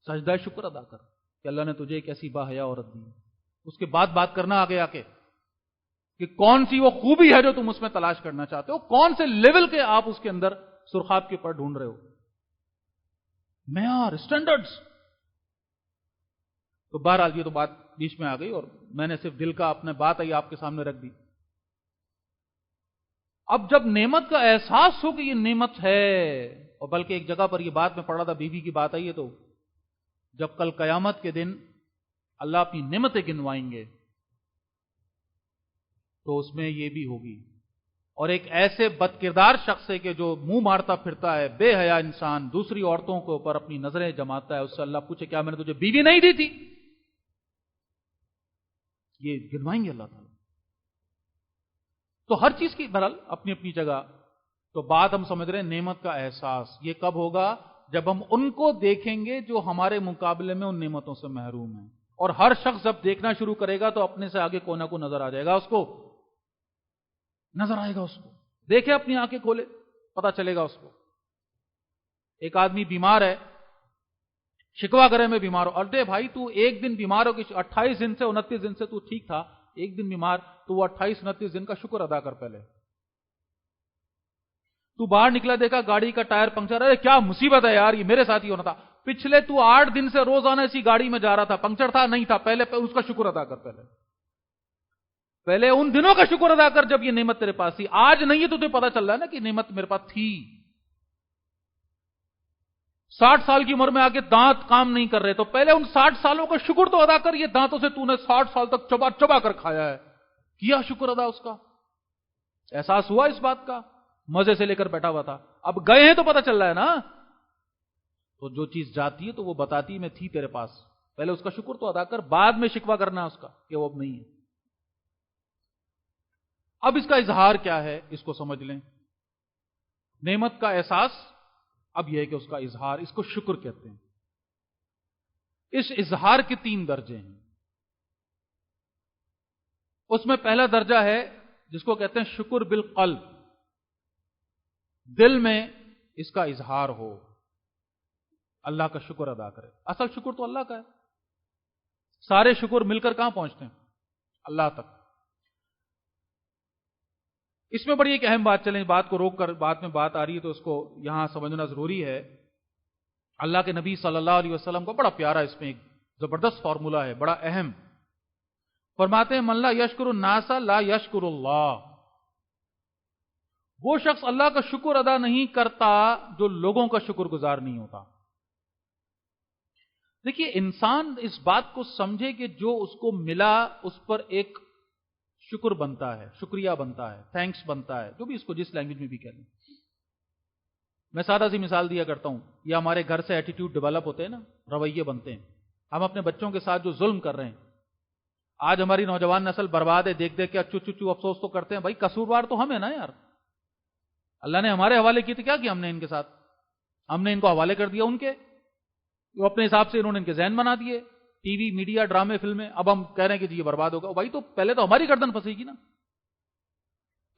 سجدہ شکر ادا کر کہ اللہ نے تجھے ایک ایسی باحیا عورت دی۔ اس کے بعد بات کرنا آگے آ کے کہ کون سی وہ خوبی ہے جو تم اس میں تلاش کرنا چاہتے ہو، کون سے لیول کے آپ اس کے اندر سرخاب کے اوپر ڈھونڈ رہے ہو، معیار، اسٹینڈرڈز۔ تو بہرحال یہ تو بات بیچ میں آ گئی، اور میں نے صرف دل کا اپنے بات آئی آپ کے سامنے رکھ دی۔ اب جب نعمت کا احساس ہو کہ یہ نعمت ہے، اور بلکہ ایک جگہ پر یہ بات میں پڑھ رہا تھا، بیوی کی بات آئی ہے، تو جب کل قیامت کے دن اللہ اپنی نعمتیں گنوائیں گے تو اس میں یہ بھی ہوگی، اور ایک ایسے بد کردار شخص ہے کہ جو منہ مارتا پھرتا ہے، بے حیا انسان، دوسری عورتوں کے اوپر اپنی نظریں جماتا ہے، اس سے اللہ پوچھے کیا میں نے تجھے بیوی نہیں دی تھی؟ یہ گنوائیں گے اللہ تعالیٰ۔ تو ہر چیز کی بہرحال اپنی اپنی جگہ، تو بات ہم سمجھ رہے ہیں نعمت کا احساس یہ کب ہوگا؟ جب ہم ان کو دیکھیں گے جو ہمارے مقابلے میں ان نعمتوں سے محروم ہیں، اور ہر شخص جب دیکھنا شروع کرے گا تو اپنے سے آگے کونا کو نظر آ جائے گا، اس کو نظر آئے گا، اس کو دیکھے، اپنی آنکھیں کھولے، پتا چلے گا اس کو۔ ایک آدمی بیمار ہے، شکوا کرے میں بیمار ہوں، ارے بھائی تو ایک دن بیمار ہو کہ 28 دن سے 29 دن سے تو ٹھیک تھا، ایک دن بیمار تو وہ 28 29 دن کا شکر ادا کر پہلے۔ تو باہر نکلا دیکھا گاڑی کا ٹائر پنکچر، ارے کیا مصیبت ہے یار، یہ میرے ساتھ ہی ہونا تھا۔ پچھلے تو 8 دن سے روزانہ اسی گاڑی میں جا رہا تھا، پنکچر تھا نہیں تھا، پہلے اس کا شکر ادا کر، پہلے ان دنوں کا شکر ادا کر جب یہ نعمت تیرے پاس تھی، آج نہیں ہے تو تجھے پتا چل رہا ہے نا کہ نعمت میرے پاس تھی۔ 60 سال کی عمر میں آگے دانت کام نہیں کر رہے، تو پہلے ان 60 سالوں کا شکر تو ادا کر، یہ دانتوں سے تو نے 60 سال تک چبا چبا کر کھایا ہے، کیا شکر ادا اس کا؟ احساس ہوا اس بات کا؟ مزے سے لے کر بیٹھا ہوا تھا، اب گئے ہیں تو پتا چل رہا ہے نا۔ تو جو چیز جاتی ہے تو وہ بتاتی میں تھی تیرے پاس، پہلے اس کا شکر تو ادا کر، بعد میں شکوہ کرنا اس کا کہ وہ اب نہیں ہے۔ اب اس کا اظہار کیا ہے، اس کو سمجھ لیں۔ نعمت کا احساس اب یہ ہے کہ اس کا اظہار، اس کو شکر کہتے ہیں۔ اس اظہار کے 3 درجے ہیں۔ اس میں پہلا درجہ ہے جس کو کہتے ہیں شکر بالقلب، دل میں اس کا اظہار ہو، اللہ کا شکر ادا کرے۔ اصل شکر تو اللہ کا ہے، سارے شکر مل کر کہاں پہنچتے ہیں؟ اللہ تک۔ اس میں بڑی ایک اہم بات، چلیں بات کو روک کر، بات میں بات آ رہی ہے تو اس کو یہاں سمجھنا ضروری ہے۔ اللہ کے نبی صلی اللہ علیہ وسلم کا بڑا پیارا اس میں ایک زبردست فارمولہ ہے، بڑا اہم۔ فرماتے ہیں من لا یشکر الناس لا یشکر اللہ، وہ شخص اللہ کا شکر ادا نہیں کرتا جو لوگوں کا شکر گزار نہیں ہوتا۔ دیکھیے انسان اس بات کو سمجھے کہ جو اس کو ملا اس پر ایک شکر بنتا ہے، شکریہ بنتا ہے، تھینکس بنتا ہے، جو بھی اس کو جس لینگویج میں بھی کہہ لیں۔ میں سادہ سی مثال دیا کرتا ہوں، یہ ہمارے گھر سے ایٹیٹیوڈ ڈیولپ ہوتے ہیں نا، رویے بنتے ہیں۔ ہم اپنے بچوں کے ساتھ جو ظلم کر رہے ہیں، آج ہماری نوجوان نسل برباد ہے، دیکھ دیکھ کے چو چو چو افسوس تو کرتے ہیں، بھائی قصوروار تو ہم ہیں نا یار، اللہ نے ہمارے حوالے کی تو کیا کیا ہم نے ان کے ساتھ؟ ہم نے ان کو حوالے کر دیا ان کے، وہ اپنے حساب سے انہوں نے ان کے ذہن بنا دیے، ٹی وی، میڈیا، ڈرامے، فلمیں، اب ہم کہہ رہے ہیں کہ جی یہ برباد ہوگا، بھائی تو پہلے تو ہماری گردن پھنسے گی نا۔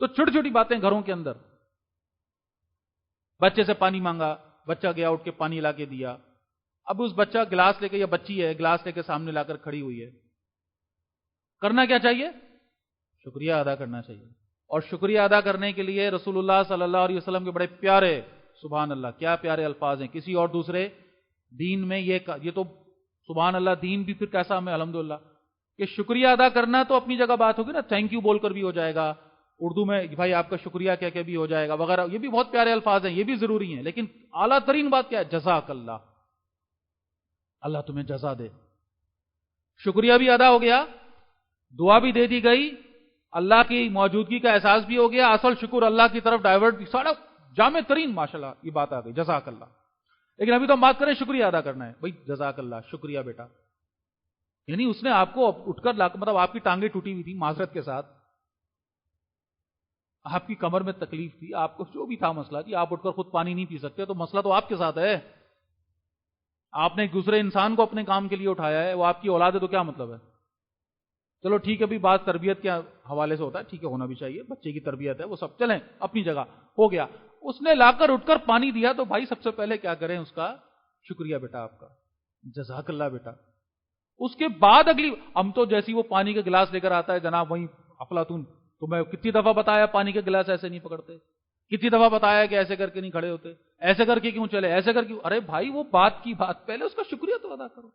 تو چھوٹی چھوٹی باتیں گھروں کے اندر، بچے سے پانی مانگا، بچہ گیا اٹھ کے پانی لا کے دیا، اب اس بچہ گلاس لے کے، یا بچی ہے گلاس لے کے سامنے لا کر کھڑی ہوئی ہے، کرنا کیا چاہیے؟ شکریہ ادا کرنا چاہیے۔ اور شکریہ ادا کرنے کے لیے رسول اللہ صلی اللہ علیہ وسلم کے بڑے پیارے، سبحان اللہ کیا پیارے الفاظ ہیں، کسی اور دوسرے دین میں یہ تو سبحان اللہ دین بھی پھر کیسا ہمیں الحمدللہ، کہ شکریہ ادا کرنا تو اپنی جگہ بات ہوگی نا، تھینک یو بول کر بھی ہو جائے گا، اردو میں بھائی آپ کا شکریہ کہہ کے بھی ہو جائے گا وغیرہ، یہ بھی بہت پیارے الفاظ ہیں، یہ بھی ضروری ہیں، لیکن اعلیٰ ترین بات کیا ہے؟ جزاک اللہ، اللہ تمہیں جزا دے۔ شکریہ بھی ادا ہو گیا، دعا بھی دے دی گئی، اللہ کی موجودگی کا احساس بھی ہو گیا، اصل شکر اللہ کی طرف ڈائیورٹ بھی، سارا جامع ترین ماشاءاللہ یہ بات آ گئی، جزاک اللہ۔ لیکن ابھی تو ہم بات کریں شکریہ ادا کرنا ہے، بھائی جزاک اللہ، شکریہ بیٹا، یعنی اس نے آپ کو اٹھ کر مطلب آپ کی ٹانگیں ٹوٹی ہوئی تھی معذرت کے ساتھ، آپ کی کمر میں تکلیف تھی، آپ کو جو بھی تھا مسئلہ، جی آپ اٹھ کر خود پانی نہیں پی سکتے تو مسئلہ تو آپ کے ساتھ ہے، آپ نے ایک دوسرے انسان کو اپنے کام کے لیے اٹھایا ہے، وہ آپ کی اولاد ہے تو کیا مطلب ہے؟ چلو ٹھیک ہے بھی بات تربیت کے حوالے سے ہوتا ہے، ٹھیک ہے ہونا بھی چاہیے، بچے کی تربیت ہے وہ سب، چلیں اپنی جگہ ہو گیا، اس نے لا کر اٹھ کر پانی دیا تو بھائی سب سے پہلے کیا کریں اس کا شکریہ بیٹا آپ کا، جزاک اللہ بیٹا۔ اس کے بعد اگلی، ہم تو جیسی وہ پانی کا گلاس لے کر آتا ہے جناب وہیں افلاطون، تو میں کتنی دفعہ بتایا پانی کے گلاس ایسے نہیں پکڑتے، کتنی دفعہ بتایا کہ ایسے کر کے نہیں کھڑے ہوتے، ایسے کر کے کیوں چلے، ایسے کر کے، ارے بھائی وہ بات کی بات، پہلے اس کا شکریہ تو ادا کرو۔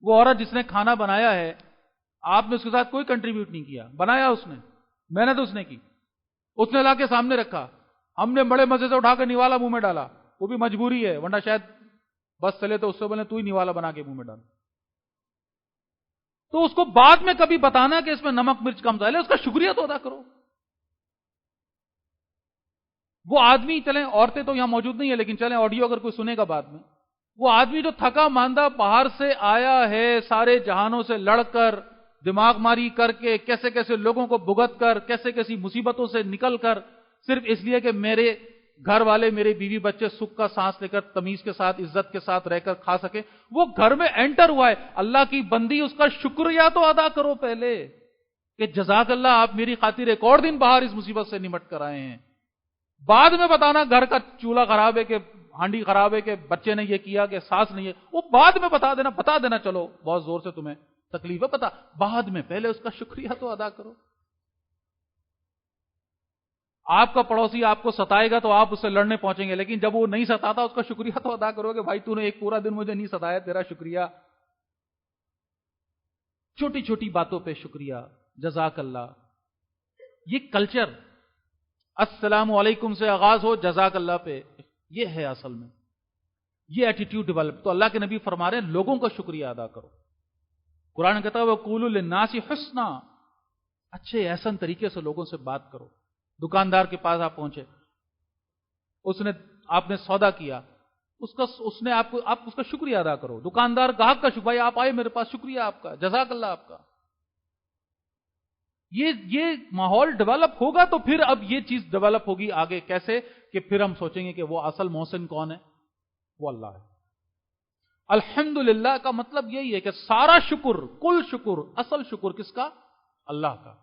وہ عورت جس نے کھانا بنایا ہے، آپ نے اس کے ساتھ کوئی کنٹریبیوٹ نہیں کیا، بنایا اس نے، محنت اس نے کی، اس نے لا کے سامنے رکھا، ہم نے بڑے مزے سے اٹھا کے نیوالا منہ میں ڈالا، وہ بھی مجبوری ہے ورنہ شاید بس چلے تو اس سے بولے تو ہی نیوالا بنا کے منہ میں ڈال، تو اس کو بعد میں کبھی بتانا کہ اس میں نمک مرچ کم ڈالے، اس کا شکریہ تو ادا کرو۔ وہ آدمی، چلیں عورتیں تو یہاں موجود نہیں ہے لیکن چلیں آڈیو اگر کوئی سنے گا بعد میں، وہ آدمی جو تھکا ماندہ باہر سے آیا ہے، سارے جہانوں سے لڑ کر، دماغ ماری کر کے، کیسے کیسے لوگوں کو بھگت کر، کیسے کیسی مصیبتوں سے نکل کر، صرف اس لیے کہ میرے گھر والے، میرے بیوی بچے سکھ کا سانس لے کر تمیز کے ساتھ، عزت کے ساتھ رہ کر کھا سکے، وہ گھر میں انٹر ہوا ہے، اللہ کی بندی اس کا شکریہ تو ادا کرو پہلے کہ جزاک اللہ آپ میری خاطر ایک اور دن باہر اس مصیبت سے نمٹ کر آئے ہیں، بعد میں بتانا گھر کا چولہا خراب ہے کہ ہانڈی خراب ہے کہ بچے نے یہ کیا کہ ساس نہیں ہے، وہ بعد میں بتا دینا چلو بہت زور سے تمہیں تکلیف ہے پتا، بعد میں، پہلے اس کا شکریہ تو ادا کرو۔ آپ کا پڑوسی آپ کو ستائے گا تو آپ اس سے لڑنے پہنچیں گے، لیکن جب وہ نہیں ستاتا اس کا شکریہ تو ادا کرو کہ بھائی تو نے ایک پورا دن مجھے نہیں ستایا، تیرا شکریہ. چھوٹی چھوٹی باتوں پہ شکریہ، جزاک اللہ. یہ کلچر السلام علیکم سے آغاز ہو جزاک اللہ پہ، یہ ہے اصل میں یہ ایٹیٹیوڈ ڈیولپ. تو اللہ کے نبی فرما رہے ہیں لوگوں کا شکریہ ادا کرو. قرآن کہتا ہے وَقُولُوا لِلنَّاسِ حُسْنًا، اچھے احسن طریقے سے لوگوں سے بات کرو. دکاندار کے پاس آپ پہنچے، آپ نے سودا کیا، اس نے آپ اس کا شکریہ ادا کرو. دکاندار گاہک کا شکریہ، بھائی آپ آئے میرے پاس، شکریہ آپ کا، جزاک اللہ آپ کا. یہ ماحول ڈیولپ ہوگا تو پھر اب یہ چیز ڈیولپ ہوگی آگے کیسے کہ پھر ہم سوچیں گے کہ وہ اصل محسن کون ہے؟ وہ اللہ ہے. الحمدللہ کا مطلب یہی ہے کہ سارا شکر، کل شکر، اصل شکر کس کا؟ اللہ کا.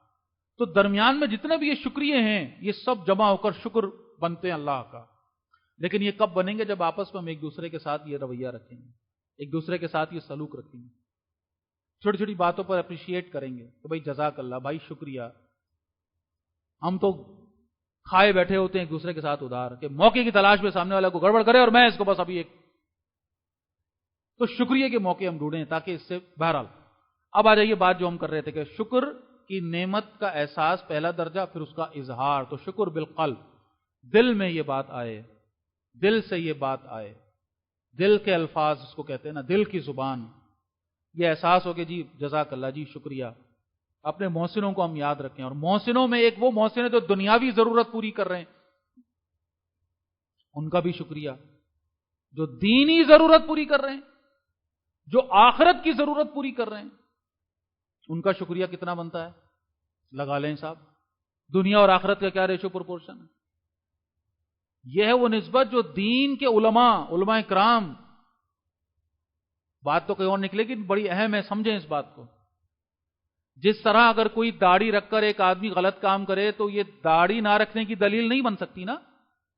تو درمیان میں جتنے بھی یہ شکریہ ہیں یہ سب جمع ہو کر شکر بنتے ہیں اللہ کا. لیکن یہ کب بنیں گے؟ جب آپس میں ہم ایک دوسرے کے ساتھ یہ رویہ رکھیں گے، ایک دوسرے کے ساتھ یہ سلوک رکھیں گے، چھوٹی چھوٹی باتوں پر اپریشیٹ کریں گے کہ بھائی جزاک اللہ، بھائی شکریہ. ہم تو کھائے بیٹھے ہوتے ہیں ایک دوسرے کے ساتھ ادھار کہ موقع کی تلاش میں سامنے والا کو گڑبڑ کرے اور میں اس کو بس ابھی ایک. تو شکریہ کے موقع ہم ڈھونڈیں تاکہ اس سے بہرحال. اب آ جائیے بات جو ہم کر رہے تھے کہ شکر کی نعمت کا احساس پہلا درجہ، پھر اس کا اظہار. تو شکر بالقلب، دل میں یہ بات آئے، دل سے یہ بات آئے، دل کے الفاظ اس کو کہتے ہیں نا، دل کی زبان. یہ احساس ہو کہ جی جزاک اللہ، جی شکریہ. اپنے محسنوں کو ہم یاد رکھیں، اور محسنوں میں ایک وہ محسن ہے جو دنیاوی ضرورت پوری کر رہے ہیں، ان کا بھی شکریہ. جو دینی ضرورت پوری کر رہے ہیں، جو آخرت کی ضرورت پوری کر رہے ہیں، ان کا شکریہ کتنا بنتا ہے؟ لگا لیں صاحب. دنیا اور آخرت کا کیا ریشو پرپورشن ہے؟ یہ ہے وہ نسبت جو دین کے علماء کرام. بات تو کہیں اور نکلے گی، بڑی اہم ہے، سمجھیں اس بات کو. جس طرح اگر کوئی داڑھی رکھ کر ایک آدمی غلط کام کرے تو یہ داڑھی نہ رکھنے کی دلیل نہیں بن سکتی نا،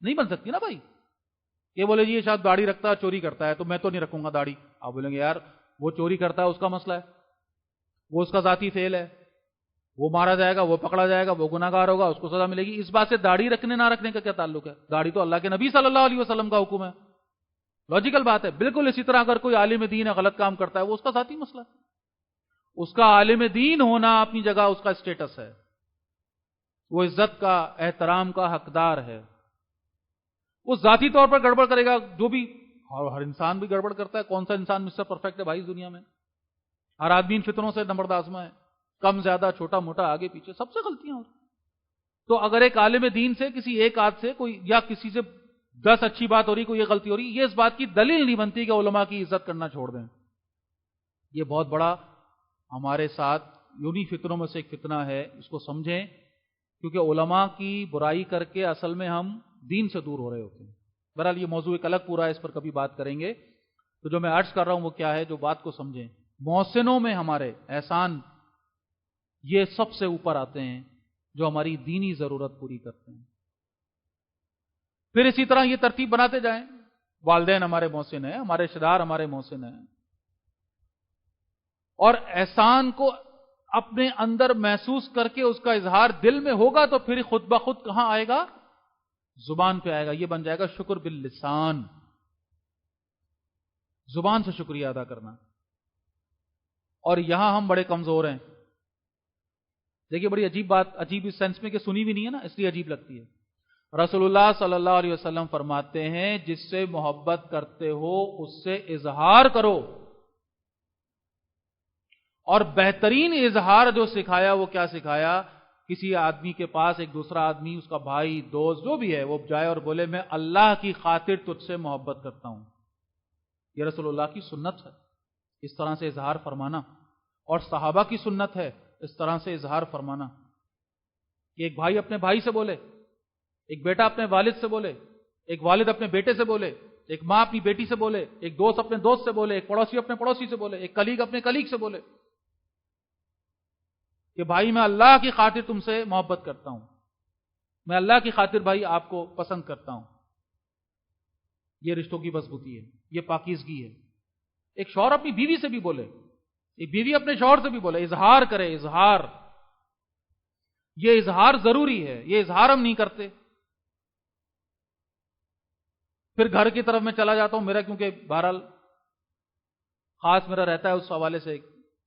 نہیں بن سکتی نا بھائی. یہ بولے جی یہ شاید داڑھی رکھتا ہے، چوری کرتا ہے، تو میں تو نہیں رکھوں گا داڑھی. آپ بولیں گے یار وہ چوری کرتا ہے اس کا مسئلہ ہے، وہ اس کا ذاتی فعل ہے، وہ مارا جائے گا، وہ پکڑا جائے گا، وہ گناہگار ہوگا، اس کو سزا ملے گی. اس بات سے داڑھی رکھنے نہ رکھنے کا کیا تعلق ہے؟ داڑھی تو اللہ کے نبی صلی اللہ علیہ وسلم کا حکم ہے، لاجیکل بات ہے. بالکل اسی طرح اگر کوئی عالم دین ہے غلط کام کرتا ہے، وہ اس کا ذاتی مسئلہ ہے. اس کا عالم دین ہونا اپنی جگہ اس کا اسٹیٹس ہے، وہ عزت کا، احترام کا حقدار ہے. وہ ذاتی طور پر گڑبڑ کرے گا، جو بھی، ہر انسان بھی گڑبڑ کرتا ہے. کون سا انسان مجھ سے پرفیکٹ ہے بھائی دنیا میں؟ ہر آدمی ان فطروں سے نمبرد آزما ہے، کم زیادہ، چھوٹا موٹا، آگے پیچھے، سب سے غلطیاں ہو. تو اگر ایک عالم دین سے کسی ایک آدھ سے کوئی، یا کسی سے 10 اچھی بات ہو رہی، کوئی یہ غلطی ہو رہی، یہ اس بات کی دلیل نہیں بنتی کہ علماء کی عزت کرنا چھوڑ دیں. یہ بہت بڑا ہمارے ساتھ یونی فطروں میں سے ایک فتنہ ہے، اس کو سمجھیں. کیونکہ علماء کی برائی کر کے اصل میں ہم دین سے دور ہو رہے ہوتے ہیں. بہرحال یہ موضوع ایک الگ پورا ہے، اس پر کبھی بات کریں گے. تو جو میں عرض کر رہا ہوں وہ کیا ہے، جو بات کو سمجھیں. محسنوں میں ہمارے احسان یہ سب سے اوپر آتے ہیں، جو ہماری دینی ضرورت پوری کرتے ہیں. پھر اسی طرح یہ ترتیب بناتے جائیں. والدین ہمارے محسن ہیں، ہمارے رشتہ دار ہمارے محسن ہیں. اور احسان کو اپنے اندر محسوس کر کے اس کا اظہار دل میں ہوگا تو پھر خود بخود کہاں آئے گا؟ زبان پہ آئے گا. یہ بن جائے گا شکر باللسان، زبان سے شکریہ ادا کرنا. اور یہاں ہم بڑے کمزور ہیں. دیکھیے بڑی عجیب بات، عجیب اس سینس میں کہ سنی بھی نہیں ہے نا، اس لیے عجیب لگتی ہے. رسول اللہ صلی اللہ علیہ وسلم فرماتے ہیں جس سے محبت کرتے ہو اس سے اظہار کرو. اور بہترین اظہار جو سکھایا وہ کیا سکھایا؟ کسی آدمی کے پاس ایک دوسرا آدمی، اس کا بھائی، دوست، جو بھی ہے، وہ جائے اور بولے میں اللہ کی خاطر تجھ سے محبت کرتا ہوں. یہ رسول اللہ کی سنت ہے، اس طرح سے اظہار فرمانا. اور صحابہ کی سنت ہے اس طرح سے اظہار فرمانا کہ ایک بھائی اپنے بھائی سے بولے، ایک بیٹا اپنے والد سے بولے، ایک والد اپنے بیٹے سے بولے، ایک ماں اپنی بیٹی سے بولے، ایک دوست اپنے دوست سے بولے، ایک پڑوسی اپنے پڑوسی سے بولے، ایک کلیگ اپنے کلیگ سے بولے کہ بھائی میں اللہ کی خاطر تم سے محبت کرتا ہوں، میں اللہ کی خاطر بھائی آپ کو پسند کرتا ہوں. یہ رشتوں کی مضبوطی ہے، یہ پاکیزگی ہے. ایک شوہر اپنی بیوی سے بھی بولے، ایک بیوی اپنے شوہر سے بھی بولے، اظہار کرے. اظہار، یہ اظہار ضروری ہے. یہ اظہار ہم نہیں کرتے. پھر گھر کی طرف میں چلا جاتا ہوں، میرا کیونکہ بہرحال خاص میرا رہتا ہے اس حوالے سے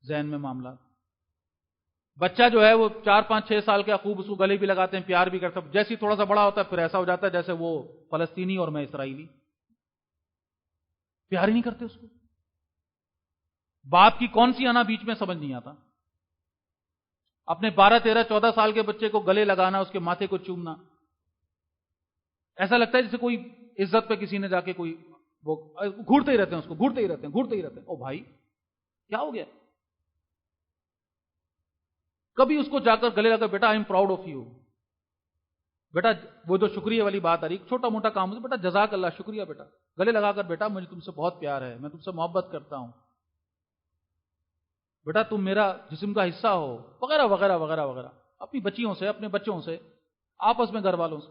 ذہن میں معاملہ. بچہ جو ہے وہ 4 5 6 سال کا، خوب اس کو گلے بھی لگاتے ہیں، پیار بھی کرتے ہیں. جیسے ہی تھوڑا سا بڑا ہوتا ہے پھر ایسا ہو جاتا ہے جیسے وہ فلسطینی اور میں اسرائیلی، پیار ہی نہیں کرتے اس کو. باپ کی کون سی انا بیچ میں سمجھ نہیں آتا. اپنے 12 13 14 سال کے بچے کو گلے لگانا، اس کے ماتھے کو چومنا، ایسا لگتا ہے جیسے کوئی عزت پہ کسی نے جا کے کوئی وہ گھورتے ہی رہتے ہیں، اس کو گھورتے ہی رہتے ہیں، گھورتے ہی رہتے ہیں. او بھائی کیا ہو گیا؟ کبھی اس کو جا کر گلے لگا، بیٹا I am proud of you, بیٹا وہ جو شکریہ والی بات آ رہی، چھوٹا موٹا کام، بیٹا جزاک اللہ، شکریہ بیٹا، گلے لگا کر بیٹا مجھے تم سے بہت پیار ہے، میں تم سے محبت کرتا ہوں، بیٹا تم میرا جسم کا حصہ ہو، وغیرہ وغیرہ وغیرہ وغیرہ. اپنی بچیوں سے، اپنے بچوں سے، آپس میں گھر والوں سے.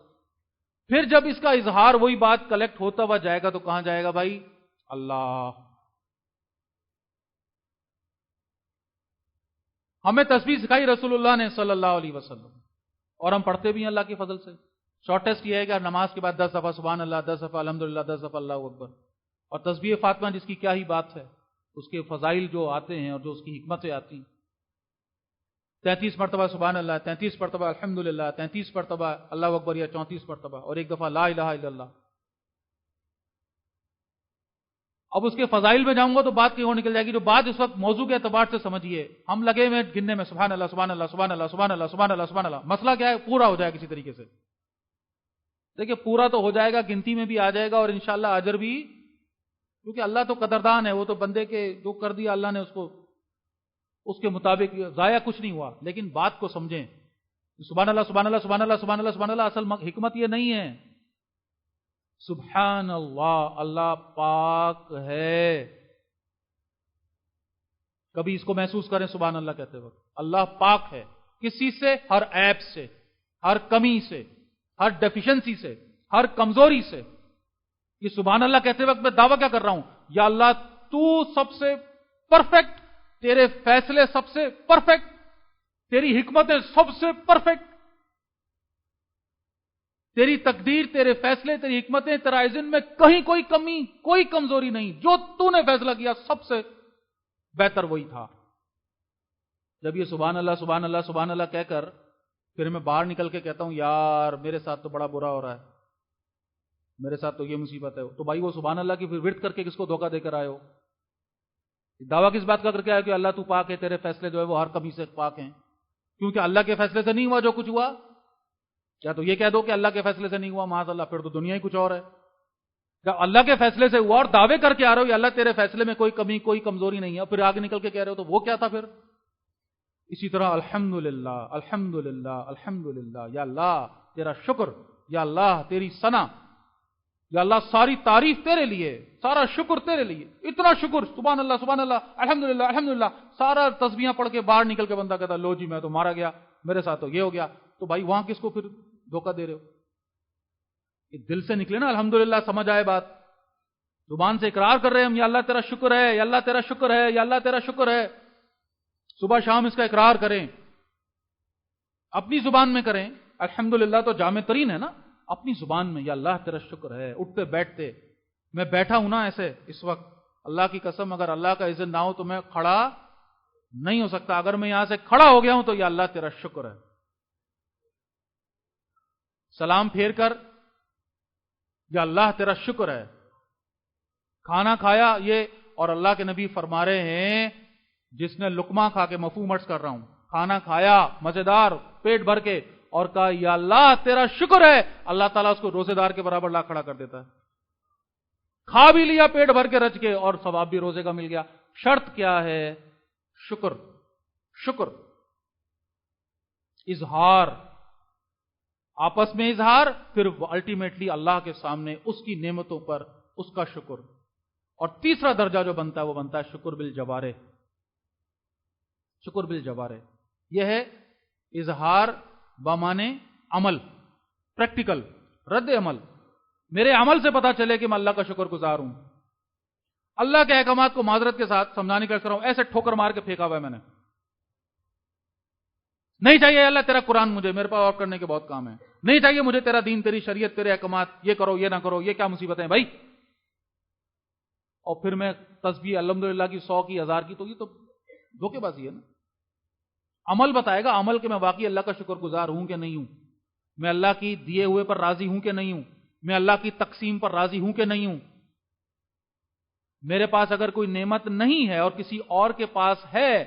پھر جب اس کا اظہار وہی بات کلیکٹ ہوتا ہوا جائے گا تو کہاں جائے گا بھائی؟ اللہ. ہمیں تسبیح سکھائی رسول اللہ نے صلی اللہ علیہ وسلم، اور ہم پڑھتے بھی ہیں اللہ کے فضل سے. شارٹیسٹ یہ ہے کہ نماز کے بعد 10 دفعہ سبحان اللہ، 10 دفعہ الحمدللہ، 10 دفعہ اللہ اکبر. اور تسبیح فاطمہ جس کی کیا ہی بات ہے، اس کے فضائل جو آتے ہیں اور جو اس کی حکمتیں آتی ہیں. 33 مرتبہ سبحان اللہ، 33 مرتبہ الحمدللہ، 33 مرتبہ اللہ اکبر یا 34 مرتبہ، اور ایک دفعہ لا الہ الا اللہ. اب اس کے فضائل میں جاؤں گا تو بات کہیں اور نکل جائے گی. جو بات اس وقت موضوع کے اعتبار سے سمجھیے، ہم لگے ہوئے گننے میں سبحان اللہ سبحان اللہ سبحان اللہ سبحان اللہ سبحان اللہ سبحان اللہ. مسئلہ کیا ہے؟ پورا ہو جائے کسی طریقے سے. دیکھیں پورا تو ہو جائے گا، گنتی میں بھی آ جائے گا، اور انشاءاللہ اجر بھی، کیونکہ اللہ تو قدردان ہے. وہ تو بندے کے جو کر دیا اللہ نے اس کو، اس کے مطابق ضائع کچھ نہیں ہوا. لیکن بات کو سمجھیں، سبحان اللہ سبحان اللہ سبحان اللہ سبحان اللہ سبحان اللہ، اصل حکمت یہ نہیں ہے. سبحان اللہ، اللہ پاک ہے. کبھی اس کو محسوس کریں سبحان اللہ کہتے وقت، اللہ پاک ہے. کس چیز سے؟ ہر عیب سے، ہر کمی سے، ہر ڈیفیشنسی سے، ہر کمزوری سے. یہ سبحان اللہ کہتے وقت میں دعویٰ کیا کر رہا ہوں؟ یا اللہ تو سب سے پرفیکٹ، تیرے فیصلے سب سے پرفیکٹ، تیری حکمتیں سب سے پرفیکٹ، تیری تقدیر، تیرے فیصلے، تیری حکمتیں، تیرا اذن میں کہیں کوئی کمی، کوئی کمزوری نہیں. جو تو نے فیصلہ کیا سب سے بہتر وہی تھا. جب یہ سبحان اللہ سبحان اللہ سبحان اللہ کہہ کر پھر میں باہر نکل کے کہتا ہوں یار میرے ساتھ تو بڑا برا ہو رہا ہے، میرے ساتھ تو یہ مصیبت ہے، تو بھائی وہ سبحان اللہ کی پھر ورد کر کے کس کو دھوکہ دے کر آئے ہو؟ دعویٰ کس بات کا کر کے آئے کہ اللہ تو پاک ہے، تیرے فیصلے جو ہے وہ ہر کمی سے پاک ہیں. کیونکہ اللہ کے فیصلے سے نہیں ہوا جو کچھ ہوا. کیا تو یہ کہہ دو کہ اللہ کے فیصلے سے نہیں ہوا، معاذ اللہ، پھر تو دنیا ہی کچھ اور ہے. جب اللہ کے فیصلے سے ہوا اور دعوے کر کے آ رہے ہو یا اللہ تیرے فیصلے میں کوئی کمی کوئی کمزوری نہیں ہے، پھر آگے نکل کے کہہ رہے ہو تو وہ کیا تھا پھر؟ اسی طرح الحمدللہ الحمدللہ الحمدللہ، یا اللہ تیرا شکر، یا اللہ تیری ثنا، یا اللہ ساری تعریف تیرے لیے، سارا شکر تیرے لیے، اتنا شکر، سبحان اللہ الحمدللہ الحمدللہ. سارا تسبیحاں پڑھ کے باہر نکل کے بندہ کہتا لو جی میں تو مارا گیا، میرے ساتھ تو یہ ہو گیا. تو بھائی وہاں کس کو پھر دھوکہ دے رہے ہو؟ دل سے نکلے نا الحمدللہ، سمجھ آئے بات. زبان سے اقرار کر رہے ہیں ہم، یا اللہ تیرا شکر ہے، یا اللہ تیرا شکر ہے، یا اللہ تیرا شکر ہے. صبح شام اس کا اقرار کریں، اپنی زبان میں کریں. الحمدللہ تو جامع ترین ہے نا، اپنی زبان میں یا اللہ تیرا شکر ہے. اٹھتے بیٹھتے، میں بیٹھا ہوں نا ایسے اس وقت، اللہ کی قسم اگر اللہ کا اذن نہ ہو تو میں کھڑا نہیں ہو سکتا. اگر میں یہاں سے کھڑا ہو گیا ہوں تو یا اللہ تیرا شکر ہے. سلام پھیر کر یا اللہ تیرا شکر ہے. کھانا کھایا یہ، اور اللہ کے نبی فرما رہے ہیں جس نے لقمہ کھا کے، مفہوم عرض کر رہا ہوں، کھانا کھایا مزیدار پیٹ بھر کے اور کہا یا اللہ تیرا شکر ہے، اللہ تعالیٰ اس کو روزے دار کے برابر لا کھڑا کر دیتا ہے. کھا بھی لیا پیٹ بھر کے رج کے اور ثواب بھی روزے کا مل گیا. شرط کیا ہے؟ شکر. شکر، اظہار، آپس میں اظہار، پھر الٹیمیٹلی اللہ کے سامنے اس کی نعمتوں پر اس کا شکر. اور تیسرا درجہ جو بنتا ہے وہ بنتا ہے شکر بالجوارح. شکر بالجوارح یہ ہے اظہار بمانے عمل، پریکٹیکل رد عمل. میرے عمل سے پتا چلے کہ میں اللہ کا شکر گزار ہوں. اللہ کے احکامات کو معذرت کے ساتھ سمجھانے کا کر رہا ہوں، ایسے ٹھوکر مار کے پھینکا ہوا ہے میں نے، نہیں چاہیے اللہ تیرا قرآن مجھے، میرے پاس اور کرنے کے بہت کام ہے، نہیں چاہیے مجھے تیرا دین، تیری شریعت، تیرے احکامات، یہ کرو یہ نہ کرو، یہ کیا مصیبتیں بھائی. اور پھر میں تسبیح الحمدللہ کی 100 کی 1000 کی، تو یہ تو دھوکے بازی ہے نا. عمل بتائے گا، عمل کہ میں واقعی اللہ کا شکر گزار ہوں کہ نہیں ہوں، میں اللہ کی دیے ہوئے پر راضی ہوں کہ نہیں ہوں، میں اللہ کی تقسیم پر راضی ہوں کہ نہیں ہوں. میرے پاس اگر کوئی نعمت نہیں ہے اور کسی اور کے پاس ہے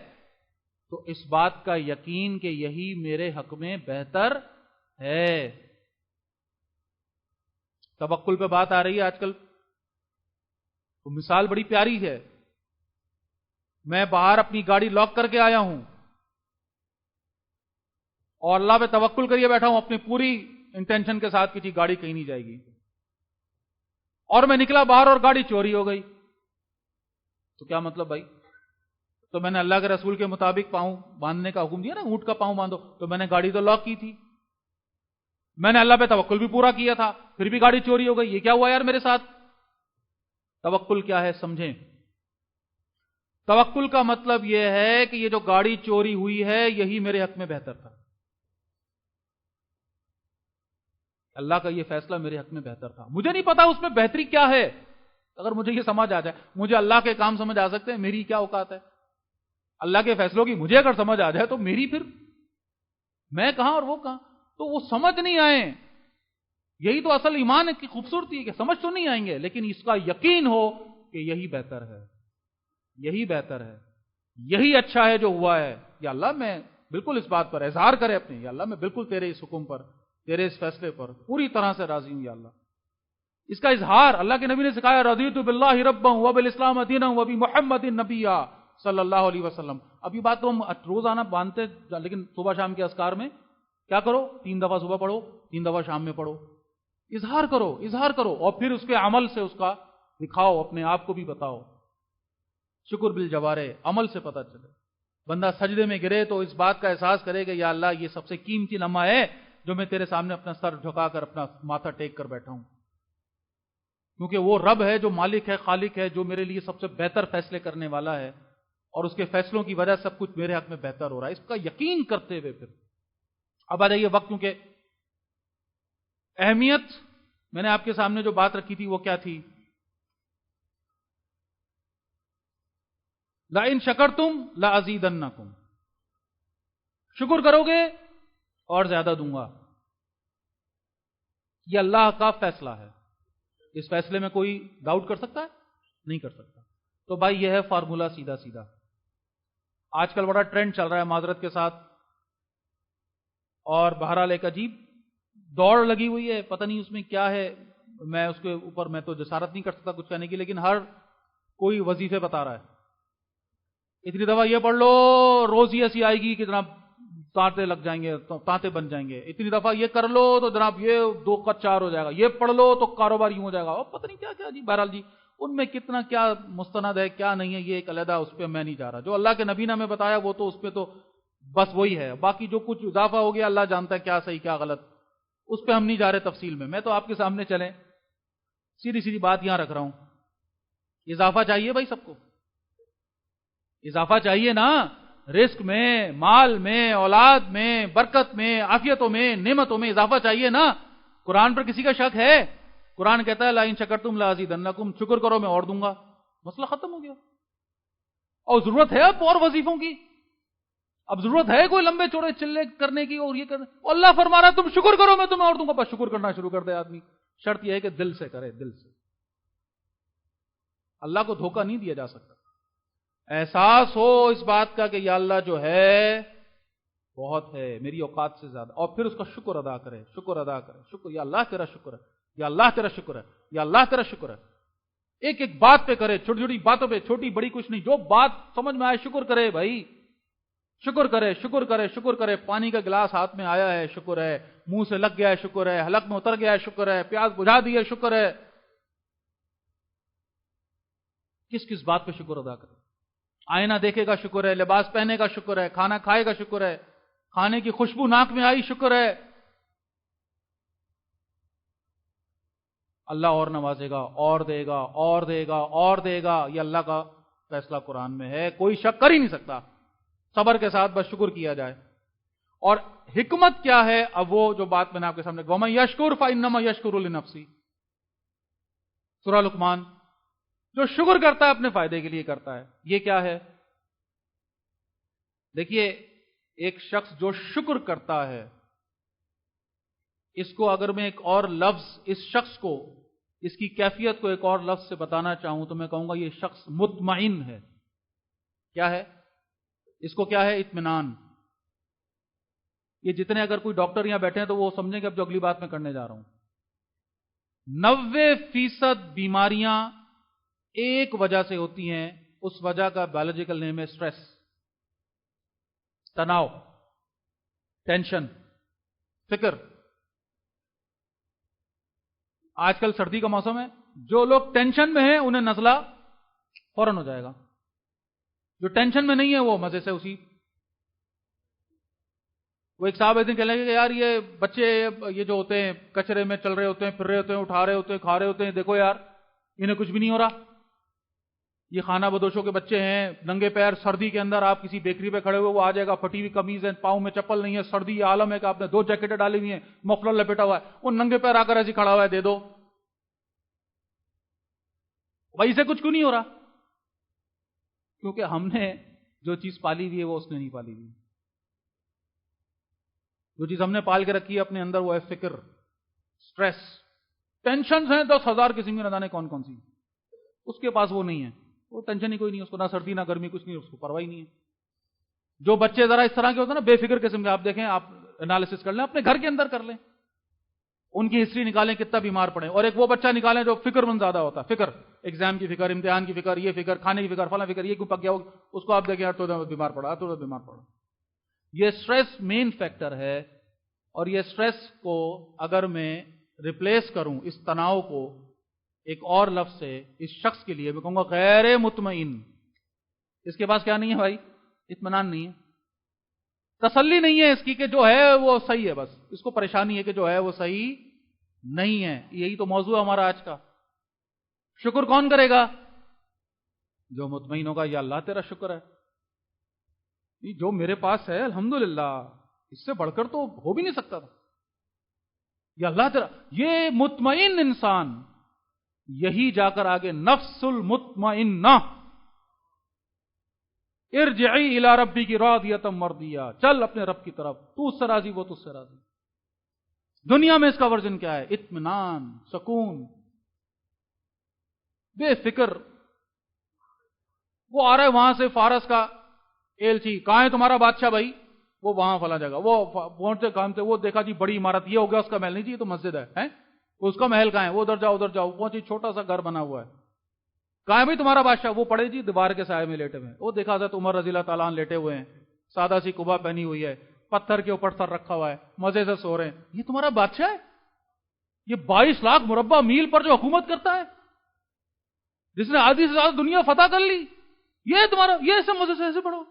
تو اس بات کا یقین کہ یہی میرے حق میں بہتر ہے. توکل پہ بات آ رہی ہے آج کل، تو مثال بڑی پیاری ہے. میں باہر اپنی گاڑی لاک کر کے آیا ہوں اور اللہ پہ توکل کریے بیٹھا ہوں اپنی پوری انٹینشن کے ساتھ کہ گاڑی کہیں نہیں جائے گی، اور میں نکلا باہر اور گاڑی چوری ہو گئی، تو کیا مطلب بھائی؟ تو میں نے اللہ کے رسول کے مطابق پاؤں باندھنے کا حکم دیا نا، اونٹ کا پاؤں باندھو، تو میں نے گاڑی تو لاک کی تھی، میں نے اللہ پہ توکل بھی پورا کیا تھا، پھر بھی گاڑی چوری ہو گئی. یہ کیا ہوا یار میرے ساتھ؟ توکل کیا ہے سمجھیں. توکل کا مطلب یہ ہے کہ یہ جو گاڑی چوری ہوئی ہے یہی میرے حق میں بہتر تھا، اللہ کا یہ فیصلہ میرے حق میں بہتر تھا. مجھے نہیں پتا اس میں بہتری کیا ہے. اگر مجھے یہ سمجھ آ جائے، مجھے اللہ کے کام سمجھ آ سکتے ہیں، میری کیا اوقات ہے؟ اللہ کے فیصلوں کی مجھے اگر سمجھ آ جائے تو میری پھر میں کہاں اور وہ کہاں. تو وہ سمجھ نہیں آئے. یہی تو اصل ایمان کی خوبصورتی ہے کہ سمجھ تو نہیں آئیں گے لیکن اس کا یقین ہو کہ یہی بہتر ہے، یہی بہتر ہے، یہی اچھا ہے جو ہوا ہے. یا اللہ میں بالکل اس بات پر اظہار کرے اپنے، یا اللہ میں بالکل تیرے اس حکم پر، تیرے اس فیصلے پر پوری طرح سے راضی ہوں. یا اللہ، اس کا اظہار اللہ کے نبی نے سکھایا، رضیت باللہ ربا وبالاسلام دینا وبمحمد نبیا صلی اللہ علیہ وسلم. اب یہ بات تو ہم روزانہ باندھتے، لیکن صبح شام کے اذکار میں کیا کرو؟ 3 دفعہ صبح پڑھو، 3 دفعہ شام میں پڑھو. اظہار کرو، اظہار کرو، اور پھر اس کے عمل سے اس کا دکھاؤ، اپنے آپ کو بھی بتاؤ. شکر بالجوارح، عمل سے پتہ چلے. بندہ سجدے میں گرے تو اس بات کا احساس کرے کہ یا اللہ یہ سب سے قیمتی لمحہ ہے جو میں تیرے سامنے اپنا سر جھکا کر اپنا ماتھا ٹیک کر بیٹھا ہوں، کیونکہ وہ رب ہے جو مالک ہے، خالق ہے، جو میرے لیے سب سے بہتر فیصلے کرنے والا ہے، اور اس کے فیصلوں کی وجہ سب کچھ میرے حق میں بہتر ہو رہا ہے. اس کا یقین کرتے ہوئے پھر اب آ جائیے وقت، کیونکہ اہمیت میں نے آپ کے سامنے جو بات رکھی تھی وہ کیا تھی؟ لَإِن شَكَرْتُمْ لَأَزِيدَنَّكُمْ، شکر کرو گے اور زیادہ دوں گا. یہ اللہ کا فیصلہ ہے، اس فیصلے میں کوئی ڈاؤٹ کر سکتا ہے؟ نہیں کر سکتا. تو بھائی یہ ہے فارمولا سیدھا سیدھا. آج کل بڑا ٹرینڈ چل رہا ہے معذرت کے ساتھ، اور بہرحال ایک عجیب دوڑ لگی ہوئی ہے، پتہ نہیں اس میں کیا ہے، میں اس کے اوپر میں تو جسارت نہیں کر سکتا کچھ کہنے کی، لیکن ہر کوئی وظیفے بتا رہا ہے. اتنی دفعہ یہ پڑھ لو روز یہ ایسی آئے گی کہ جناب تانتے لگ جائیں گے، تانتے بن جائیں گے. اتنی دفعہ یہ کر لو تو جناب یہ 2 کا 4 ہو جائے گا. یہ پڑھ لو تو کاروبار یوں ہو جائے گا. اور پتہ نہیں کیا کیا جی. بہرحال جی ان میں کتنا کیا مستند ہے کیا نہیں ہے یہ ایک علیحدہ، اس پہ میں نہیں جا رہا. جو اللہ کے نبی نے ہمیں بتایا وہ تو اس پہ تو بس وہی ہے. باقی جو کچھ اضافہ ہو گیا اللہ جانتا ہے کیا صحیح کیا غلط، اس پہ ہم نہیں جا رہے تفصیل میں. میں تو آپ کے سامنے چلیں سیدھی سیدھی بات یہاں رکھ رہا ہوں. اضافہ چاہیے بھائی، سب کو اضافہ چاہیے نا، رزق میں، مال میں، اولاد میں، برکت میں، عافیتوں میں، نعمتوں میں اضافہ چاہیے نا. قرآن پر کسی کا شک ہے؟ قرآن کہتا ہے لَإِن شَكَرْتُمْ لَأَزِيدَنَّكُمْ، شکر کرو میں اور دوں گا. مسئلہ ختم ہو گیا. اور ضرورت ہے اب اور وظیفوں کی؟ اب ضرورت ہے کوئی لمبے چوڑے چلے کرنے کی اور یہ کرنے؟ اللہ فرما رہا ہے تم شکر کرو میں تمہیں اور دوں گا. بس شکر کرنا شروع کر دے آدمی. شرط یہ ہے کہ دل سے کرے، دل سے. اللہ کو دھوکہ نہیں دیا جا سکتا. احساس ہو اس بات کا کہ یا اللہ جو ہے بہت ہے، میری اوقات سے زیادہ، اور پھر اس کا شکر ادا کرے، شکر ادا کرے. شکر، یا اللہ تیرا شکر ہے، یا اللہ تیرا شکر ہے، یا اللہ تیرا شکر ہے. ایک ایک بات پہ کرے، چھوٹی چھوٹی باتوں پہ، چھوٹی بڑی کچھ نہیں، جو بات سمجھ میں آئے شکر کرے بھائی. شکر کرے، شکر کرے، شکر کرے. پانی کا گلاس ہاتھ میں آیا ہے شکر ہے، منہ سے لگ گیا ہے شکر ہے، حلق میں اتر گیا ہے شکر ہے، پیاس بجھا دی ہے شکر ہے. کس کس بات پہ شکر ادا کرے؟ آئینہ دیکھے گا شکر ہے، لباس پہنے کا شکر ہے، کھانا کھائے گا شکر ہے، کھانے کی خوشبو ناک میں آئی شکر ہے. اللہ اور نوازے گا، اور دے گا، اور دے گا، اور دے گا. یہ اللہ کا فیصلہ قرآن میں ہے، کوئی شک کر ہی نہیں سکتا. صبر کے ساتھ بس شکر کیا جائے. اور حکمت کیا ہے؟ اب وہ جو بات میں نے آپ کے سامنے، وَمَن يَشْكُرْ فَإِنَّمَا يَشْكُرُ لِنَفْسِهِ، سورہ لقمان، جو شکر کرتا ہے اپنے فائدے کے لیے کرتا ہے۔ یہ کیا ہے؟ دیکھیے، ایک شخص جو شکر کرتا ہے، اس کو اگر میں ایک اور لفظ اس شخص کو، اس کی کیفیت کو ایک اور لفظ سے بتانا چاہوں تو میں کہوں گا یہ شخص مطمئن ہے۔ کیا ہے؟ اس کو کیا ہے؟ اطمینان۔ یہ جتنے اگر کوئی ڈاکٹر یہاں بیٹھے ہیں تو وہ سمجھیں کہ اب جو اگلی بات میں کرنے جا رہا ہوں، 90% بیماریاں ایک وجہ سے ہوتی ہیں، اس وجہ کا بایولوجیکل نیم ہے سٹریس، تناؤ، ٹینشن، فکر۔ آج کل سردی کا موسم ہے، جو لوگ ٹینشن میں ہیں انہیں نزلہ فوراً ہو جائے گا، جو ٹینشن میں نہیں ہے وہ مزے سے اسی۔ وہ ایک صاحب ایک دن کہنے لگے کہ یار یہ بچے یہ جو ہوتے ہیں کچرے میں چل رہے ہوتے ہیں، پھر رہے ہوتے ہیں، اٹھا رہے ہوتے ہیں، کھا رہے ہوتے ہیں، دیکھو یار انہیں کچھ بھی نہیں ہو رہا۔ یہ خانہ بدوشوں کے بچے ہیں، ننگے پیر سردی کے اندر، آپ کسی بیکری پہ کھڑے ہوئے وہ آ جائے گا، پھٹی ہوئی قمیض ہے، پاؤں میں چپل نہیں ہے، سردی یہ عالم ہے کہ آپ نے 2 جیکٹیں ڈالی ہوئی ہیں، مفلر لپیٹا ہوا ہے، وہ ننگے پیر آ کر ایسے کھڑا ہوا ہے، دے دو۔ وہی سے کچھ کیوں نہیں ہو رہا؟ کیونکہ ہم نے جو چیز پالی ہوئی ہے وہ اس نے نہیں پالی ہوئی۔ جو چیز ہم نے پال کے رکھی ہے اپنے اندر وہ ہے فکر، سٹریس، ٹینشنز ہیں 10,000 قسم کی، نہ جانے کون کون سی۔ اس کے پاس وہ نہیں ہے، وہ ٹینشن ہی کوئی نہیں، اس کو نہ سردی نہ گرمی کچھ نہیں، اس کو پرواہ ہی نہیں ہے۔ جو بچے ذرا اس طرح کے ہوتے ہیں نا بے فکر قسم کے، آپ دیکھیں، آپ انالیسس کر لیں، اپنے گھر کے اندر کر لیں، ان کی ہسٹری نکالیں کتنا بیمار پڑے، اور ایک وہ بچہ نکالیں جو فکر مند زیادہ ہوتا ہے، فکر، ایگزام کی فکر، امتحان کی فکر، یہ فکر، کھانے کی فکر، فلاں فکر، یہ کیوں پک گیا ہو، اس کو آپ دیکھیں تو بیمار پڑا، تو بیمار پڑا۔ یہ سٹریس مین فیکٹر ہے، اور یہ سٹریس کو اگر میں ریپلیس کروں، اس تناؤ کو ایک اور لفظ سے اس شخص کے لیے میں کہوں گا غیر مطمئن۔ اس کے پاس کیا نہیں ہے بھائی؟ اطمینان نہیں ہے، تسلی نہیں ہے اس کی کہ جو ہے وہ صحیح ہے، بس اس کو پریشانی ہے کہ جو ہے وہ صحیح نہیں ہے۔ یہی تو موضوع ہے ہمارا آج کا۔ شکر کون کرے گا؟ جو مطمئن ہوگا، یا اللہ تیرا شکر ہے، جو میرے پاس ہے الحمدللہ، اس سے بڑھ کر تو ہو بھی نہیں سکتا تھا، یا اللہ تیرا۔ یہ مطمئن انسان، یہی جا کر آگے نفس المطمئنہ، ارجعی الی ربک راضیۃ مرضیہ، چل اپنے رب کی طرف، تو اس سے راضی وہ تو اس سے راضی۔ دنیا میں اس کا ورژن کیا ہے؟ اطمینان، سکون، بے فکر۔ وہ آ رہا ہے وہاں سے فارس کا ایلچی، کہاں ہے تمہارا بادشاہ بھائی؟ وہ وہاں فلاں جگہ، وہ پہنچتے کام سے، وہ دیکھا جی بڑی عمارت، یہ ہو گیا اس کا محل، نہیں جی یہ تو مسجد ہے، اس کا محل کہاں ہے؟ وہ ادھر جاؤ ادھر جاؤ، پہنچی چھوٹا سا گھر بنا ہوا ہے، کہاں ہے بھائی تمہارا بادشاہ؟ وہ پڑے جی دیوار کے سائے میں لیٹے ہوئے ہیں۔ وہ دیکھا حضرت عمر رضی اللہ تعالیٰ عنہ لیٹے ہوئے ہیں، سادہ سی قبا پہنی ہوئی ہے، پتھر کے اوپر سر رکھا ہوا ہے، مزے سے سو رہے ہیں۔ یہ تمہارا بادشاہ ہے؟ یہ 22 لاکھ مربع میل پر جو حکومت کرتا ہے، جس نے آدھی سے زیادہ دنیا فتح کر لی، یہ تمہارا، یہ ایسے مزے سے ایسے پڑھو۔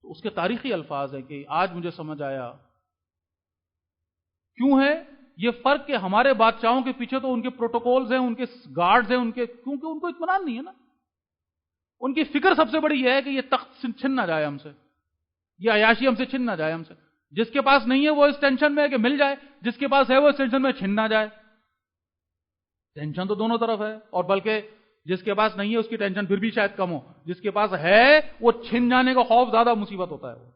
تو اس کے تاریخی الفاظ ہیں کہ آج مجھے سمجھ آیا کیوں ہے یہ فرق کہ ہمارے بادشاہوں کے پیچھے تو ان کے پروٹوکولز ہیں، ان کے گارڈز ہیں، ان کے، کیونکہ ان کو اطمینان نہیں ہے نا۔ ان کی فکر سب سے بڑی یہ ہے کہ یہ تخت چھن نہ جائے ہم سے، یہ عیاشی ہم سے چھن نہ جائے ہم سے۔ جس کے پاس نہیں ہے وہ اس ٹینشن میں ہے کہ مل جائے، جس کے پاس ہے وہ اس ٹینشن میں چھن نہ جائے۔ ٹینشن تو دونوں طرف ہے، اور بلکہ جس کے پاس نہیں ہے اس کی ٹینشن پھر بھی شاید کم ہو، جس کے پاس ہے وہ چھن جانے کا خوف زیادہ مصیبت ہوتا ہے۔ وہ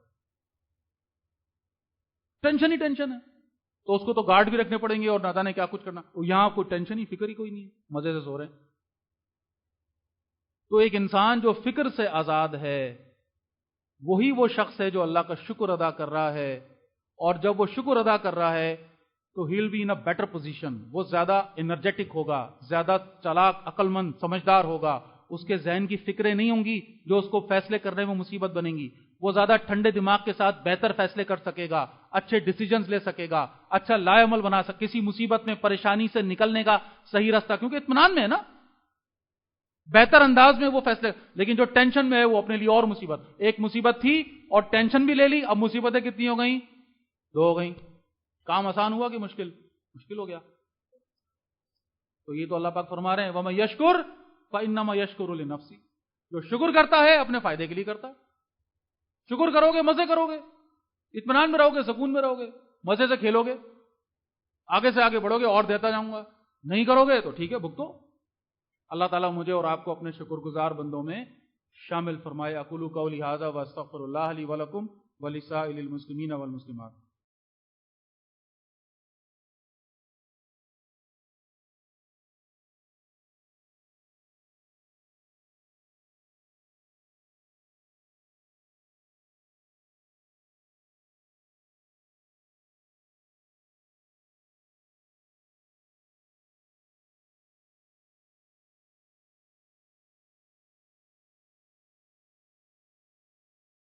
ٹینشن ہی ٹینشن ہے، تو اس کو تو گارڈ بھی رکھنے پڑیں گے اور نہ جانے کیا کچھ کرنا۔ یہاں کوئی ٹینشن ہی، فکر ہی کوئی نہیں ہے، مزے سے سو رہے ہیں۔ تو ایک انسان جو فکر سے آزاد ہے وہی وہ شخص ہے جو اللہ کا شکر ادا کر رہا ہے، اور جب وہ شکر ادا کر رہا ہے تو ہی will be in a better position, وہ زیادہ انرجیٹک ہوگا، زیادہ چالاک، عقل مند، سمجھدار ہوگا، اس کے ذہن کی فکریں نہیں ہوں گی جو اس کو فیصلے کرنے میں مصیبت بنیں گی، وہ زیادہ ٹھنڈے دماغ کے ساتھ بہتر فیصلے کر سکے گا، اچھے ڈیسیجنز لے سکے گا، اچھا لائے عمل بنا سکے، کسی مصیبت میں پریشانی سے نکلنے کا صحیح راستہ، کیونکہ اطمینان میں ہے نا، بہتر انداز میں وہ فیصلے۔ لیکن جو ٹینشن میں ہے وہ اپنے لیے اور مصیبت، ایک مصیبت تھی اور ٹینشن بھی لے لی، اب مصیبتیں کتنی ہو گئیں؟ 2 ہو گئیں۔ کام آسان ہوا کہ مشکل؟ مشکل ہو گیا۔ تو یہ تو اللہ پاک فرما رہے ہیں وَمَن يَشْكُرْ فَإِنَّمَا يَشْكُرُ لِنَفْسِهِ، جو شکر کرتا ہے اپنے فائدے کے لیے کرتا ہے۔ شکر کرو گے مزے کرو گے، اطمینان میں رہو گے، سکون میں رہو گے، مزے سے کھیلو گے، آگے سے آگے بڑھو گے، اور دیتا جاؤں گا۔ نہیں کرو گے تو ٹھیک ہے، بھگتو۔ اللہ تعالیٰ مجھے اور آپ کو اپنے شکر گزار بندوں میں شامل فرمائے۔ اقول قولی ھذا واستغفر اللہ لی ولکم ولسائر المسلمین والمسلمات۔